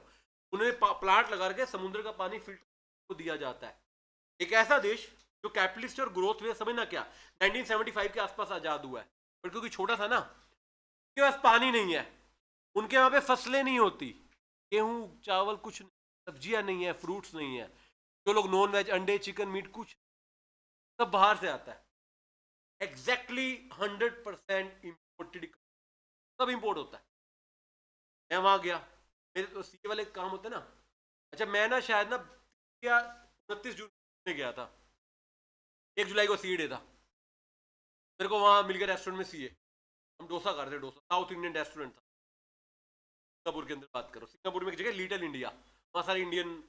उन्होंने प्लांट लगा के समुद्र का पानी फिल्टर को दिया जाता है। एक ऐसा देश जो कैपिटलिस्ट और ग्रोथ में, समझना क्या, 1975 के आसपास आजाद हुआ है, पर क्योंकि छोटा था ना, उनके पास पानी नहीं है, उनके वहां पे फसलें नहीं होती, गेहूं चावल कुछ नहीं, सब्जियां नहीं है, फ्रूट्स नहीं है। जो लोग नॉन वेज, अंडे चिकन मीट कुछ सब बाहर से आता है। एग्जैक्टली 100% इम्पोर्टेड, सब इंपोर्ट होता है। मैं वहां गया, मेरे तो सीए वाले काम होते हैं ना। अच्छा मैं ना शायद ना 29 जून में गया था, 1 जुलाई को सीए डे था। मेरे को वहां मिल गया रेस्टोरेंट में सीए, हम डोसा कर रहे थे, डोसा साउथ इंडियन रेस्टोरेंट था सिंगापुर के अंदर। बात करो सिंगापुर में एक जगह लिटिल इंडिया, वहाँ सारे इंडियन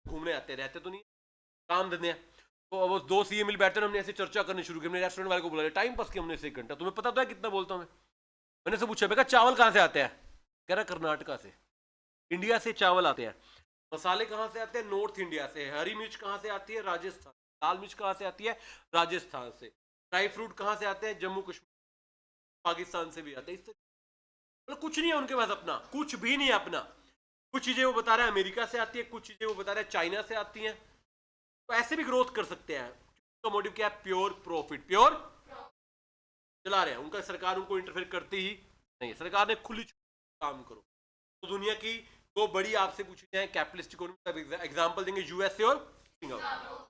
घूमने आते, रहते तो नहीं, काम धंधे हैं। तो वो 2 सीए मिल बैठे, हमने ऐसे चर्चा करनी शुरू की। हमने रेस्टोरेंट वाले को बुलाया, टाइम पास किया हमने 1 घंटा। तुम्हें पता तो है कितना बोलता हूँ मैं। मैंने से पूछा, बेटा चावल कहाँ से आते हैं? कह रहा कर्नाटका से। इंडिया से चावल आते हैं। मसाले कहाँ से आते हैं? नॉर्थ इंडिया से। हरी मिर्च कहाँ से आती है? राजस्थान। लाल मिर्च कहाँ से आती है? राजस्थान से। ड्राई फ्रूट कहाँ से आते हैं? जम्मू कश्मीर, पाकिस्तान से भी आते हैं। इससे मतलब कुछ नहीं है उनके पास अपना, कुछ भी नहीं है अपना। कुछ चीजें वो बता रहा है अमेरिका से आती है, कुछ चीजें वो बता रहा है चाइना से आती हैं। तो ऐसे भी ग्रोथ कर सकते हैं। तो मोटिव क्या है? प्योर प्रॉफिट, प्योर चला रहे हैं। उनका सरकार उनको इंटरफेयर करती ही नहीं है। सरकार ने खुली काम करो। तो दुनिया की 2 बड़ी आपसे पूछी जाए कैपिटलिस्ट इकोनॉमी का एग्जांपल देंगे, यूएसए और सिंगापुर।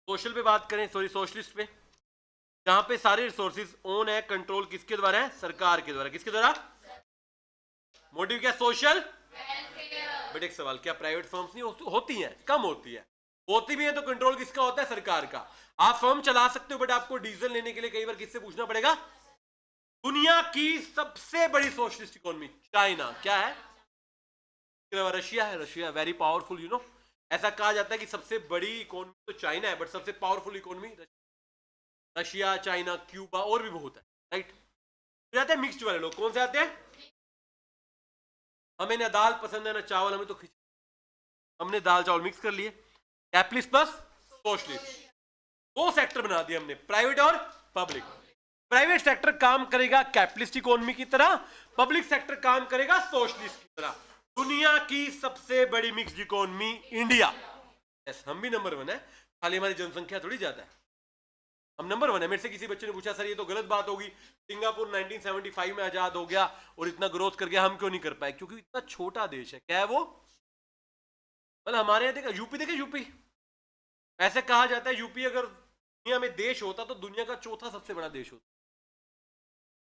सोशल पे बात करें, सॉरी सोशलिस्ट पे, जहां पे सारे रिसोर्सेज ओन है, कंट्रोल किसके द्वारा है? सरकार के द्वारा। किसके द्वारा? मोटिव क्या? सोशल। बेटे एक सवाल, क्या प्राइवेट फर्म्स नहीं होती हैं? कम होती है। होती भी है तो कंट्रोल किसका होता है? सरकार का। आप फर्म चला सकते हो बट आपको डीजल लेने के लिए कई बार किससे पूछना पड़ेगा? दुनिया की सबसे बड़ी सोशलिस्ट इकोनॉमी चाइना क्या है? रशिया है। Russia very powerful, you know. ऐसा कहा जाता है कि सबसे बड़ी इकोनॉमी तो चाइना है बट सबसे powerful economy Russia, China, Cuba और भी बहुत है, राइट। तो आते हैं मिक्स्ड वाले लोग। कौन से आते हैं? हमें ना दाल पसंद है ना चावल, हमें तो खिचड़ी। हमने दाल चावल मिक्स कर लिए। कैपिटलिस्ट प्लस सोशलिस्ट, दो सेक्टर बना दिए हमने, प्राइवेट और पब्लिक। प्राइवेट सेक्टर काम करेगा कैपिटलिस्ट इकोनॉमी की तरह, पब्लिक सेक्टर काम करेगा सोशलिस्ट की तरह। दुनिया की सबसे बड़ी मिक्स्ड इकोनॉमी इंडिया। यस, हम भी नंबर 1 है, खाली हमारी जनसंख्या थोड़ी ज्यादा है, हम नंबर 1 है। मेरे से किसी बच्चे ने पूछा सर ये तो गलत बात होगी, सिंगापुर 1975 में आजाद हो गया और इतना ग्रोथ कर गया, हम क्यों नहीं कर पाए? क्योंकि इतना छोटा देश है। क्या है वो? मतलब हमारे यहाँ देखा, यूपी देखे, यूपी ऐसे कहा जाता है यूपी अगर दुनिया में देश होता तो दुनिया का चौथा सबसे बड़ा देश होता।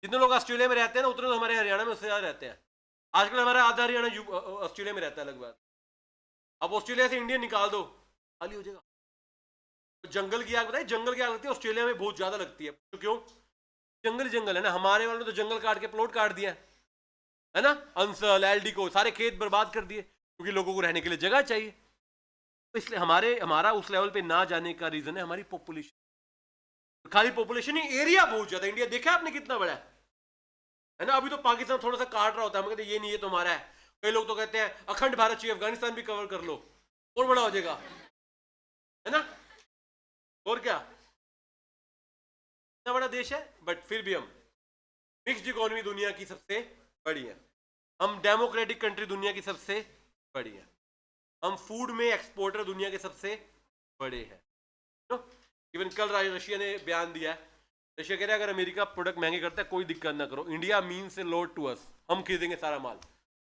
जितने लोग ऑस्ट्रेलिया में रहते हैं ना उतने तो हमारे हरियाणा में उससे ज्यादा रहते हैं। आजकल हमारा आधा हरियाणा ऑस्ट्रेलिया में रहता है लगभग। अब ऑस्ट्रेलिया से इंडिया निकाल दो, खाली हो जाएगा। जंगल की आग बताइए, जंगल की आग लगती है ऑस्ट्रेलिया में बहुत ज्यादा लगती है। तो क्यों? जंगल जंगल है ना। हमारे वालों ने तो जंगल काट के प्लॉट काट दिया है ना, अंसल एलडी को सारे खेत बर्बाद कर दिए क्योंकि लोगों को रहने के लिए जगह चाहिए। तो इसलिए हमारा उस लेवल पे ना जाने का रीजन है हमारी पॉपुलेशन। खाली पॉपुलेशन ही, एरिया बहुत ज्यादा। इंडिया देखा आपने कितना बड़ा है ना। अभी तो पाकिस्तान थोड़ा सा काट रहा होता है, हम कहते ये नहीं, ये तो हमारा है। कई लोग तो कहते हैं अखंड भारत चाहिए, अफगानिस्तान भी कवर कर लो और बड़ा हो जाएगा, है ना। और क्या, इतना बड़ा देश है बट फिर भी हम मिक्स्ड इकोनॉमी दुनिया की सबसे बड़ी है। हम डेमोक्रेटिक कंट्री दुनिया की सबसे बड़ी है। हम फूड में एक्सपोर्टर दुनिया के सबसे बड़े हैं। इवन कल रशिया ने बयान दिया है, रशिया कह रहा है अगर अमेरिका प्रोडक्ट महंगे करता है कोई दिक्कत ना करो, India means a lot to us, हम खरीदेंगे सारा माल।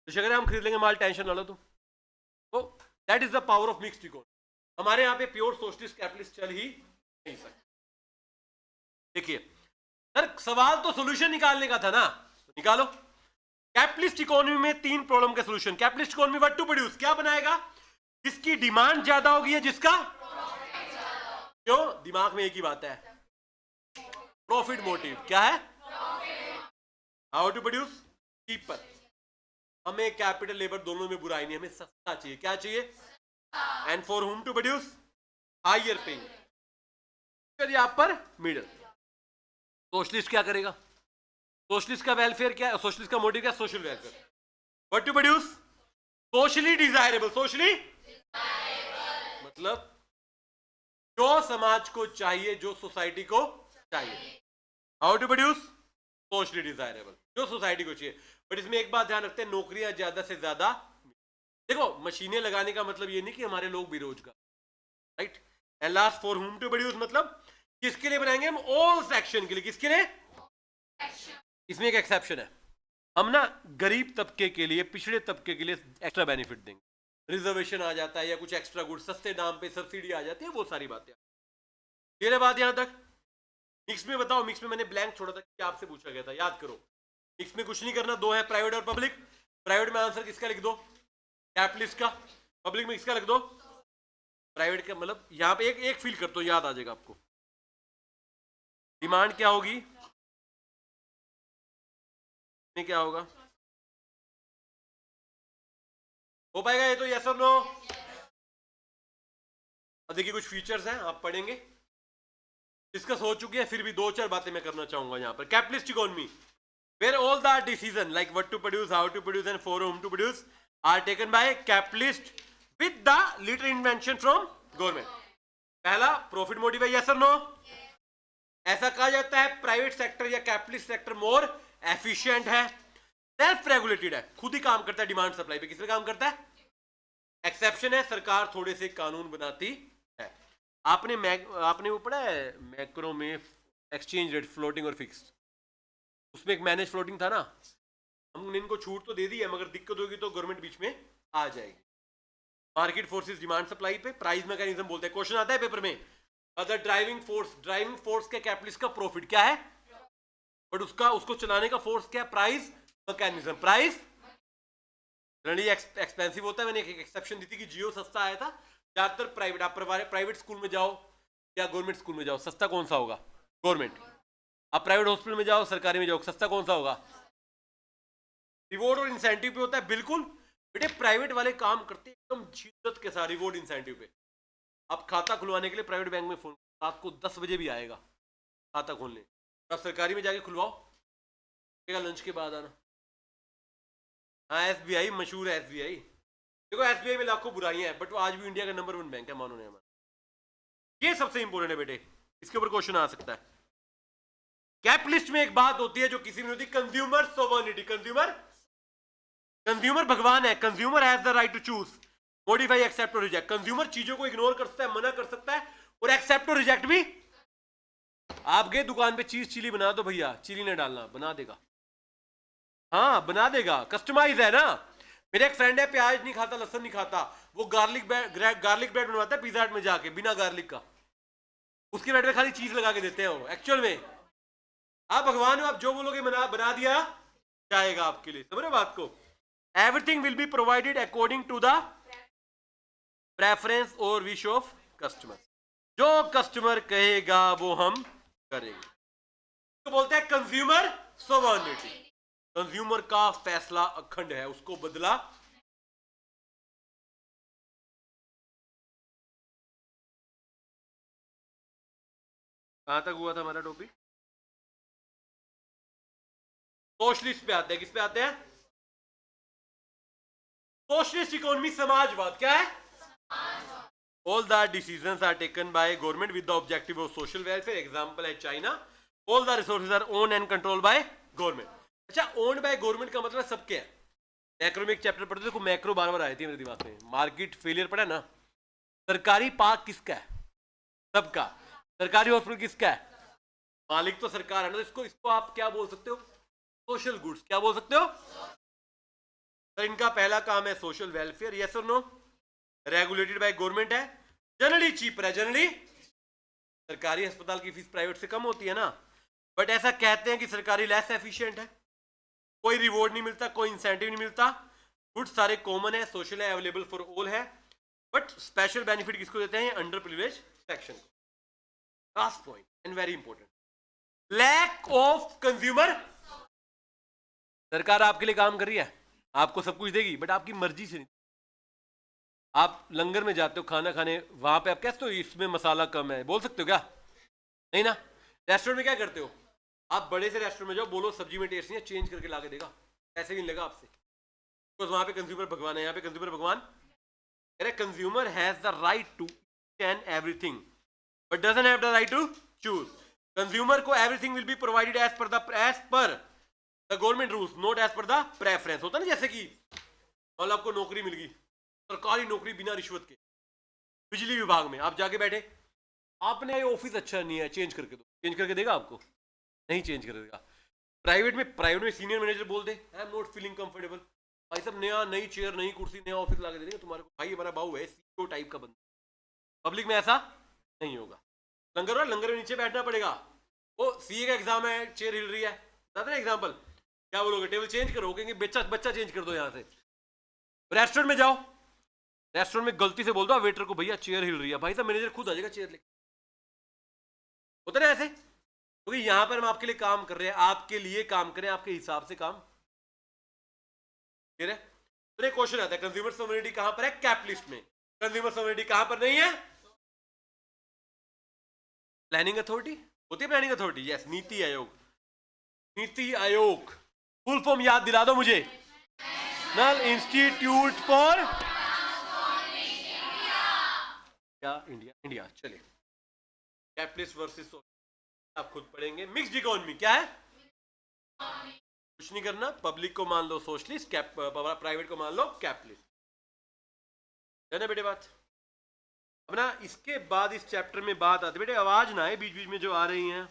रशिया कह रहा है हम खरीद लेंगे माल, टेंशन ना लो तुम। तो that is the power of mixed economy. हमारे यहाँ पे प्योर सोशलिस्ट कैपिटलिस्ट चल ही नहीं सकता। देखिए सर, सवाल तो सोल्यूशन निकालने का था ना, तो निकालो। कैपिटलिस्ट इकोनॉमी में 3 प्रॉब्लम के solution. Capitalist economy what to produce, क्या बनाएगा? जिसकी डिमांड ज्यादा होगी है, जिसका क्यों? दिमाग में एक ही बात है, प्रॉफिट मोटिव। क्या है? How to produce cheaper. हमें कैपिटल लेबर दोनों में बुराई नहीं, हमें सस्ता चाहिए। क्या चाहिए? And for whom to produce higher paying, यहां पर मिडिल। सोशलिस्ट क्या करेगा? सोशलिस्ट का वेलफेयर क्या है? सोशलिस्ट का मोटिव क्या? Social welfare. What to produce socially desirable. Socially मतलब जो समाज को चाहिए, जो सोसाइटी को चाहिए। How to produce socially desirable, जो सोसाइटी को चाहिए। बट इसमें एक बात ध्यान रखते हैं, नौकरियां ज्यादा से ज्यादा। देखो मशीनें लगाने का मतलब ये नहीं कि हमारे लोग बेरोजगार, right. And last for whom to produce मतलब किसके लिए बनाएंगे हम? ऑल सेक्शन के लिए। किसके लिए? इसमें एक एक्सेप्शन है, हम ना गरीब तबके के लिए, पिछड़े तबके के लिए एक्स्ट्रा बेनिफिट देंगे। रिजर्वेशन आ जाता है या कुछ एक्स्ट्रा गुड सस्ते दाम पे सब्सिडी आ जाती है, वो सारी बातें। ये बात यहां तक। मिक्स में बताओ, मिक्स में मैंने ब्लैंक छोड़ा था कि आपसे पूछा गया था, याद करो। मिक्स में कुछ नहीं करना, 2 है प्राइवेट और पब्लिक। प्राइवेट में आंसर किसका लिख दो? कैपिटलिस्ट का। पब्लिक में किसका लिख दो? प्राइवेट का। मतलब यहां पे एक फील कर दो, याद आ जाएगा आपको। डिमांड क्या होगी, क्या होगा? हो पाएगा ये तो? यस और नो? अब देखिए कुछ फीचर्स हैं, आप पढ़ेंगे, डिस्कस हो चुकी है, फिर भी 2-4 बातें मैं करना चाहूंगा यहाँ पर। Capitalist economy where all the decision like what to produce, how to produce and for whom to produce are taken by capitalist with the little invention from government. पहला प्रॉफिट मोटिव है, यस और no? ऐसा कहा जाता है private sector या capitalist sector more efficient है, self regulated है, खुद ही काम करता है डिमांड सप्लाई पे। किसमें काम करता है? एक्सेप्शन है, सरकार थोड़े से कानून बनाती है। आपने वो पढ़ा है मैक्रो में एक्सचेंज रेट फ्लोटिंग और फिक्स्ड, उसमें एक मैनेज फ्लोटिंग था ना। हमने इनको छूट तो दे दी है मगर दिक्कत होगी तो गवर्नमेंट बीच में आ जाएगी। मार्केट फोर्सेस डिमांड सप्लाई पे, प्राइस मैकेनिज्म बोलते हैं। क्वेश्चन आता है पेपर में, अदर ड्राइविंग फोर्स के कैपिटलिस्ट का प्रॉफिट क्या है, बट उसको चलाने का फोर्स क्या है? Price mechanism. प्राइस एक्सपेंसिव होता है। मैंने एक एक्सेप्शन दी थी कि जियो सस्ता आया था ज्यादातर प्राइवेट, आप प्राइवेट स्कूल में जाओ या गवर्नमेंट स्कूल में जाओ, सस्ता कौन सा होगा? गवर्नमेंट। आप प्राइवेट हॉस्पिटल में जाओ, सरकारी में जाओ, सस्ता कौन सा होगा? रिवॉर्ड और इंसेंटिव पे होता है, बिल्कुल बेटे। प्राइवेट वाले काम करते हैं एकदम शिद्दत के साथ रिवॉर्ड इंसेंटिव पे। आप खाता खुलवाने के लिए प्राइवेट बैंक में फोन, रात को 10 बजे भी आएगा खाता खोलने। आप सरकारी में जाके खुलवाओ, लंच के बाद आना। हाँ, SBI मशहूर है। SBI देखो, SBI में लाखों बुराइयां हैं, बट वो आज भी इंडिया का नंबर 1 बैंक है, मानो नहीं हमारा। ये सबसे इंपॉर्टेंट है बेटे, इसके ऊपर क्वेश्चन आ सकता है। कैप लिस्ट में एक बात होती है जो किसी में होती है, कंज्यूमर सोवर्निटी। कंज्यूमर भगवान है। Consumer has the right to choose, modify, accept और रिजेक्ट। कंज्यूमर चीजों को इग्नोर कर सकता है, मना कर सकता है, और एक्सेप्ट और रिजेक्ट भी। आप गए दुकान पे, चीज चिली बना दो भैया, चिली नहीं डालना, बना देगा। हाँ, बना देगा, कस्टमाइज है ना। मेरे एक फ्रेंड है, प्याज नहीं खाता, लहसुन नहीं खाता, वो गार्लिक ब्रेड बनवाता है पिज़्ज़ा हट में जाके, बिना गार्लिक का। उसके ब्रेड में खाली चीज लगा के देते हैं वो। एक्चुअल में आप भगवान हो, आप जो बोलोगे बना दिया जाएगा आपके लिए। समझ रहे बात को? Everything will be provided according to the preference और विश ऑफ कस्टमर। जो कस्टमर कहेगा वो हम करेंगे। तो बोलते हैं कंज्यूमर सोवर्निटी। कंज्यूमर का फैसला अखंड है, उसको बदला। कहां तक हुआ था हमारा टॉपिक? सोशलिस्ट पे आते हैं। किस पे आते हैं? सोशलिस्ट इकोनॉमी, समाजवाद। क्या है? All the decisions are taken by government with the objective of social welfare. Example है China. All the resources are own and control by government. अच्छा, ओन्ड बाय गवर्नमेंट का मतलब सबके है। मैक्रो में एक चैप्टर पढ़ते, देखो मैक्रो बार बार आई थी मेरे दिमाग में। मार्केट फेलियर पढ़ा ना। सरकारी पार्क किसका है? सबका। सरकारी हॉस्पिटल किसका है? मालिक तो सरकार है ना। तो इसको आप क्या बोल सकते हो? Social goods. क्या बोल सकते हो? तो इनका पहला काम है सोशल वेलफेयर। यस और नो? रेगुलेटेड बाय गवर्नमेंट है, जनरली चीपर है। जनरली सरकारी अस्पताल की फीस प्राइवेट से कम होती है ना, बट ऐसा कहते हैं कि सरकारी लेस एफिशिएंट है। कोई रिवॉर्ड नहीं मिलता, कोई इंसेंटिव नहीं मिलता, गुड्स सारे कॉमन है, सोशल है, अवेलेबल फॉर ऑल है, बट स्पेशल बेनिफिट किसको देते हैं? अंडर प्रिविलेज सेक्शन को। Last point and very important, lack of consumer. सरकार आपके लिए काम कर रही है, आपको सब कुछ देगी, बट आपकी मर्जी से नहीं। आप लंगर में जाते हो खाना खाने, वहां पे आप कहते हो इसमें मसाला कम है, बोल सकते हो क्या? नहीं ना। रेस्टोरेंट में क्या करते हो? आप बड़े से रेस्टोरेंट में जाओ, बोलो सब्जी में टेस्ट नहीं है, चेंज करके ला के देगा, पैसे भी नहीं लेगा आपसे, बिकॉज वहां पे कंज्यूमर भगवान है। यहाँ पे कंज्यूमर भगवान, अरे consumer has the right to can everything but doesn't have the right to choose. Consumer को everything will be provided as per the government rules, not as per the preference. होता ना, जैसे कि और आपको नौकरी मिल गई, सरकारी नौकरी बिना रिश्वत के, बिजली विभाग में आप जाके बैठे, आपने ऑफिस अच्छा नहीं है, चेंज करके दो, चेंज करके देगा आपको? नहीं चेंज कर देगा। प्राइवेट में सीनियर मैनेजर बोल दे I am not feeling comfortable, भाई साहब नई चेयर, नई कुर्सी, नया ऑफिस ला के दे देंगे तुम्हारे को, भाई हमारा बाबू है सीईओ टाइप का बंदा। पब्लिक में ऐसा नहीं होगा। लंगर में नीचे बैठना पड़ेगा। वो सीए का एग्जाम है, चेयर हिल रही है, बताते ना एग्जाम्पल, क्या बोलोगे? टेबल चेंज करो, कहेंगे बच्चा चेंज कर दो यहाँ से। रेस्टोरेंट में जाओ, रेस्टोरेंट में गलती से बोल दो वेटर को, भैया चेयर हिल रही है, भाई साहब मैनेजर खुद आ जाएगा चेयर लेके। होता ना ऐसे, क्योंकि यहां पर हम आपके लिए काम कर रहे हैं, आपके लिए काम करें, आपके हिसाब से काम। क्लियर है? तो क्वेश्चन आता है कंज्यूमर सोवरेनिटी कहां पर है? कैप लिस्ट में। कंज्यूमर सोवरेनिटी कहां पर नहीं है? प्लानिंग अथॉरिटी होती है, planning authority, yes. NITI Aayog, NITI Aayog full form याद दिला दो मुझे। नेशनल इंस्टीट्यूट फॉर क्या? इंडिया। चलिए, कैपिटलिस्ट वर्सेस आप खुद पढ़ेंगे। मिक्स्ड इकोनॉमी क्या है? कुछ नहीं करना, पब्लिक को मान लो सोशलिस्ट, प्राइवेट को मान लो कैपिटलिस्ट, है ना बेटे बात? अब ना इसके बाद इस चैप्टर में बात आती है बेटे, आवाज ना है बीच बीच में जो आ रही हैं।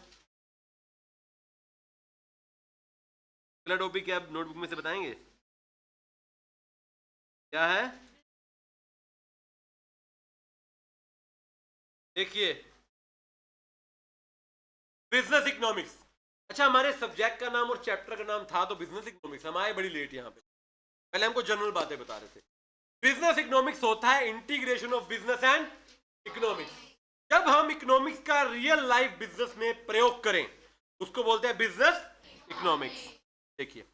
अगला टॉपिक क्या नोटबुक में से बताएंगे? क्या है? देखिए, बिजनेस इकोनॉमिक्स। अच्छा, हमारे सब्जेक्ट का नाम और चैप्टर का नाम था तो बिजनेस इकोनॉमिक्स, हम आए बड़ी लेट यहाँ पे, पहले हमको जनरल बातें बता रहे थे। बिजनेस इकोनॉमिक्स होता है integration of business and economics. जब हम इकोनॉमिक्स का रियल लाइफ बिजनेस में प्रयोग करें उसको बोलते हैं बिजनेस इकोनॉमिक्स। देखिए,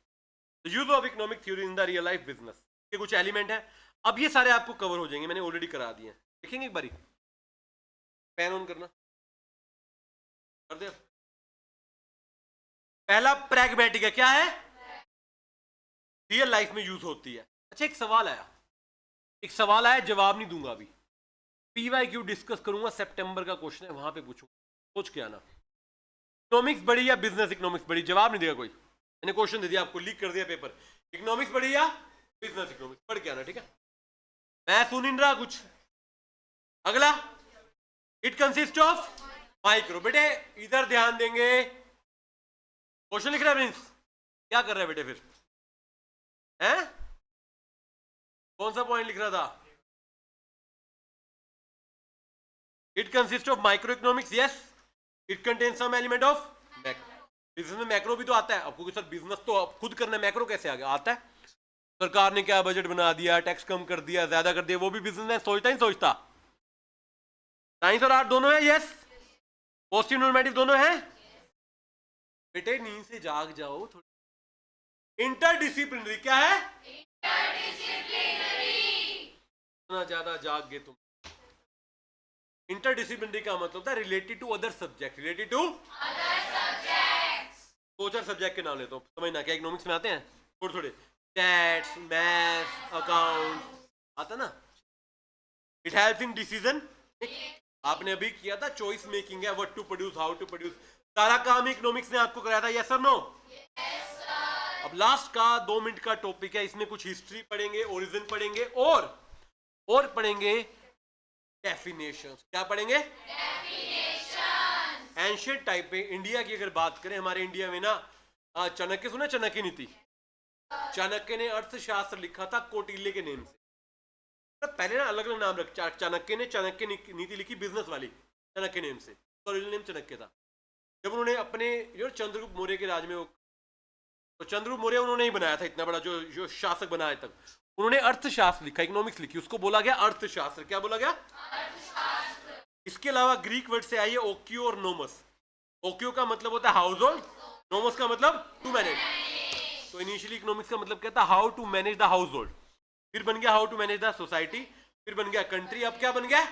use of economic theory in the real life business के कुछ एलिमेंट है। अब ये सारे आपको कवर हो जाएंगे, मैंने ऑलरेडी करा दिए हैं। देखेंगे एक बारी, पेन ऑन करना कर दे। पहला प्रैग्मेटिक है, क्या है? रियल लाइफ में यूज होती है। अच्छा, एक सवाल आया, जवाब नहीं दूंगा अभी, PYQ डिस्कस करूंगा, सितंबर का क्वेश्चन है, वहां पे पूछूंगा, सोच के आना। इकोनॉमिक्स बड़ी या बिजनेस इकोनॉमिक्स बड़ी? जवाब नहीं देगा कोई, मैंने क्वेश्चन दे दिया आपको, लीक कर दिया पेपर। इकोनॉमिक्स बड़ी या बिजनेस इकोनॉमिक्स? पढ़ के आना, ठीक है? मैं सुन नहीं रहा कुछ। अगला, इट कंसिस्ट ऑफ माइक्रो। बेटे इधर ध्यान देंगे, क्वेश्चन लिख रहा है प्रिंस, क्या कर रहा है बेटे फिर? हैं? कौन सा पॉइंट लिख रहा था? It consist of micro economics, yes. It contain some element of macro. Business में मैक्रो भी तो आता है आपको, सर बिजनेस तो आप खुद करना है, मैक्रो कैसे आ गया? आता है। सरकार ने क्या बजट बना दिया, टैक्स कम कर दिया, ज्यादा कर दिया, वो भी बिजनेस में सोचता ही सोचता। साइंस और आर्ट दोनों है, यस। पॉजिटिव नॉर्मेटिव दोनों है। बेटे नींद से जाग जाओ थोड़ी। इंटरडिसिप्लिनरी क्या है? इतना ज्यादा जाग गए तुम। इंटरडिसिप्लिनरी का मतलब होता है related to other subject, related to other subjects. दो चार सब्जेक्ट के नाम लेता हूं, समझना क्या इकोनॉमिक्स में आते हैं थोड़े थोड़े। स्टैट्स, मैथ्स, अकाउंट आता ना। इट हेल्प्स इन डिसीजन, आपने अभी किया था चॉइस मेकिंग है, what to produce, how to produce, सारा काम इकोनॉमिक्स ने आपको कराया था, यस और नो? अब लास्ट का 2 मिनट का टॉपिक है, इसमें कुछ हिस्ट्री पढ़ेंगे, ओरिजिन पढ़ेंगे और पढ़ेंगे डेफिनेशंस। क्या पढ़ेंगे? डेफिनेशंस। एंशिएंट टाइप पे इंडिया की अगर बात करें, हमारे इंडिया में ना चाणक्य, सुना चाणक्य नीति? चाणक्य ने अर्थशास्त्र लिखा था कौटिल्य के नेम से। तो पहले ना अलग अलग नाम रख, चाणक्य ने चाणक्य नीति लिखी बिजनेस वाली चाणक्य नेम से, ओरिजिनल नेम चाणक्य था। जब उन्होंने अपने जो चंद्रगुप्त मौर्य के राज में, तो चंद्रगुप्त मौर्य उन्होंने ही बनाया था इतना बड़ा जो शासक बनाया तक, उन्होंने अर्थशास्त्र लिखा, इकोनॉमिक्स लिखी, उसको बोला गया अर्थशास्त्र। क्या बोला गया? अर्थशास्त्र। इसके अलावा ग्रीक वर्ड से आई है ओक्यो और नोमस। ओक्यो का मतलब होता है हाउस होल्ड, नोमस का मतलब टू मैनेज। तो इनिशियली इकोनॉमिक्स का मतलब क्या था? How to manage the household, फिर बन गया how to manage the society, फिर बन गया कंट्री, अब क्या बन गया?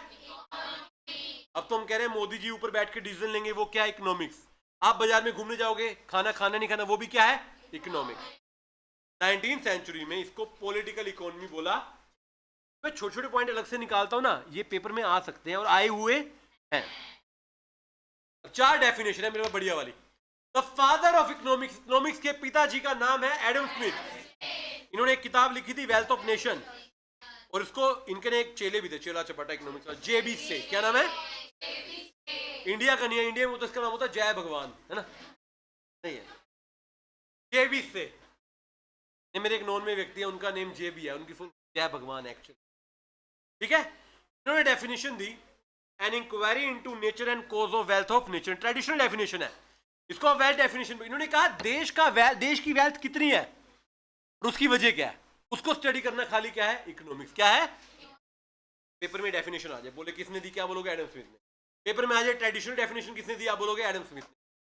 अब तो हम कह रहे हैं मोदी जी ऊपर बैठ के डिसीजन लेंगे, वो क्या है? इकोनॉमिक्स। आप बाजार में घूमने जाओगे, खाना खाना नहीं खाना, वो भी क्या है? इकोनॉमिक्स। 19वीं सेंचुरी में इसको पॉलिटिकल इकोनॉमी बोला। मैं छोटे छोटे पॉइंट अलग से निकालता हूं ना, ये पेपर में आ सकते हैं और आए हुए हैं। 4 डेफिनेशन है मेरे पास बढ़िया वाली। The father of economics, economics के पिताजी का नाम है एडम स्मिथ। इन्होंने एक किताब लिखी थी वेल्थ ऑफ नेशन, और इसको इनके ने एक चेले भी थे, चेला चपाटा इकोनॉमिक्स का, JB से। क्या नाम है? इंडिया का नहीं है, इंडिया में तो इसका नाम होता है जय भगवान, है ना? नहीं है, JB से। ये मेरे एक नॉन में व्यक्ति है, उनका नेम JB है, उनकी फुल जय भगवान एक्चुअली, ठीक है? इन्होंने डेफिनेशन दी, an inquiry into nature and cause of wealth of nature. Traditional definition है इसको, वेल्थ डेफिनेशन। इन्होंने कहा देश की वेल्थ कितनी है और उसकी वजह क्या है, उसको स्टडी करना खाली क्या है? इकोनॉमिक्स। क्या है? पेपर में डेफिनेशन आ जाए, बोले किसने दी, क्या बोलोगे? एडम स्मिथ ने। पेपर में आ जाए ट्रेडिशनल डेफिनेशन किसने दी, आप बोलोगे एडम स्मिथ ने।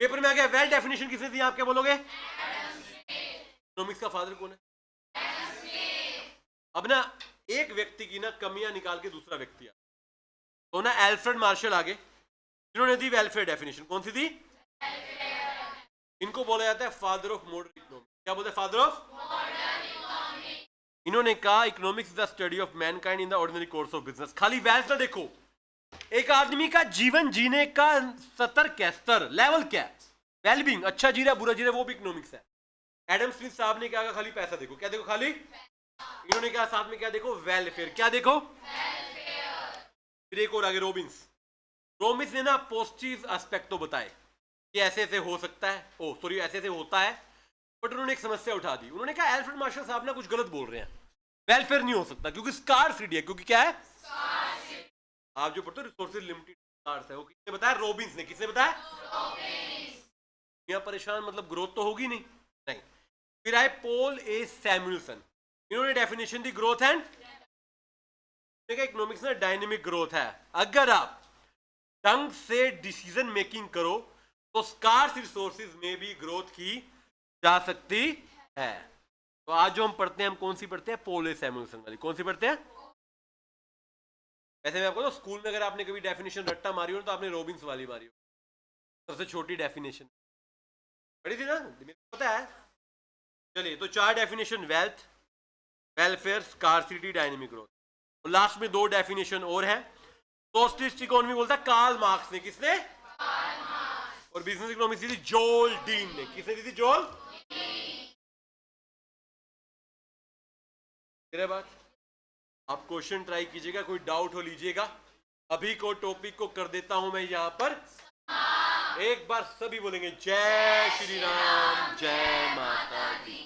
पेपर में आ गया वेल्थ डेफिनेशन किसने दी, आप क्या बोलोगे? इकोनॉमिक्स का फादर कौन है? अब ना एक व्यक्ति की ना कमियां निकाल के दूसरा व्यक्ति आ, तो ना एल्फ्रेड मार्शल आगे, जिन्होंने दी वेलफेयर डेफिनेशन। कौन सी दी? इनको बोला जाता है फादर ऑफ मॉडर्न इकोनॉमिक्स। क्या बोलते हैं? Father of modern economics. इन्होंने कहा economics is the study of Mankind in the ordinary course of business. खाली वेल्थ ना देखो, एक आदमी का जीवन जीने का स्तर क्या, स्तर लेवल क्या है, वेलबींग, अच्छा जी रहा बुरा जी रहा, वो भी इकोनॉमिक्स है। एडम स्मिथ साहब ने क्या कहा? खाली पैसा देखो। क्या देखो? खाली। इन्होंने कहा साथ में क्या देखो? वेलफेयर। क्या देखो? वेलफेयर। फिर एक और आगे रोबिन्स ने ना पॉजिटिव एस्पेक्ट तो बताए कि ऐसे ऐसे हो सकता है, ऐसे ऐसे होता है, बट उन्होंने एक समस्या उठा दी। उन्होंने कहा एल्फ्रेड मार्शल साहब ना कुछ गलत बोल रहे हैं, वेलफेयर नहीं हो सकता क्योंकि स्कार्सिटी है। क्योंकि क्या है? आप जो पढ़ते हो रिसोर्सेज लिमिटेड है, वो किसने बताया? रोबिन्स ने। किसने बताया? यहाँ परेशान मतलब ग्रोथ तो होगी नहीं। फिर आए पॉल ए सैमुअल्सन, इन्होंने definition the growth and economics में डायनेमिक ग्रोथ है। अगर आप ढंग से डिसीजन मेकिंग करो तो स्कार्स रिसोर्सेज में भी ग्रोथ की जा सकती है। तो आज जो हम पढ़ते हैं, हम कौन सी पढ़ते हैं? पोलिस एमुलेशन वाली। कौन सी पढ़ते हैं? ऐसे में आपको तो स्कूल में अगर आपने कभी डेफिनेशन रट्टा मारी हो तो आपने रॉबिन्स वाली मारी हो, सबसे छोटी डेफिनेशन पढ़ी थी ना, पता है। चलिए, तो 4 definition: wealth, welfare, scarcity, dynamic growth. और लास्ट में 2 डेफिनेशन और है। सोशलिस्ट इकोनॉमी बोलता है कार्ल मार्क्स ने। किसने? और बिजनेस इकोनॉमी दी थी जोल डीन ने। किसने दी थी? जोल। तेरे बात आप क्वेश्चन ट्राई कीजिएगा, कोई डाउट हो लीजिएगा। अभी को टॉपिक को कर देता हूं मैं यहां पर। एक बार सभी बोलेंगे जय श्री राम, जय माता दी।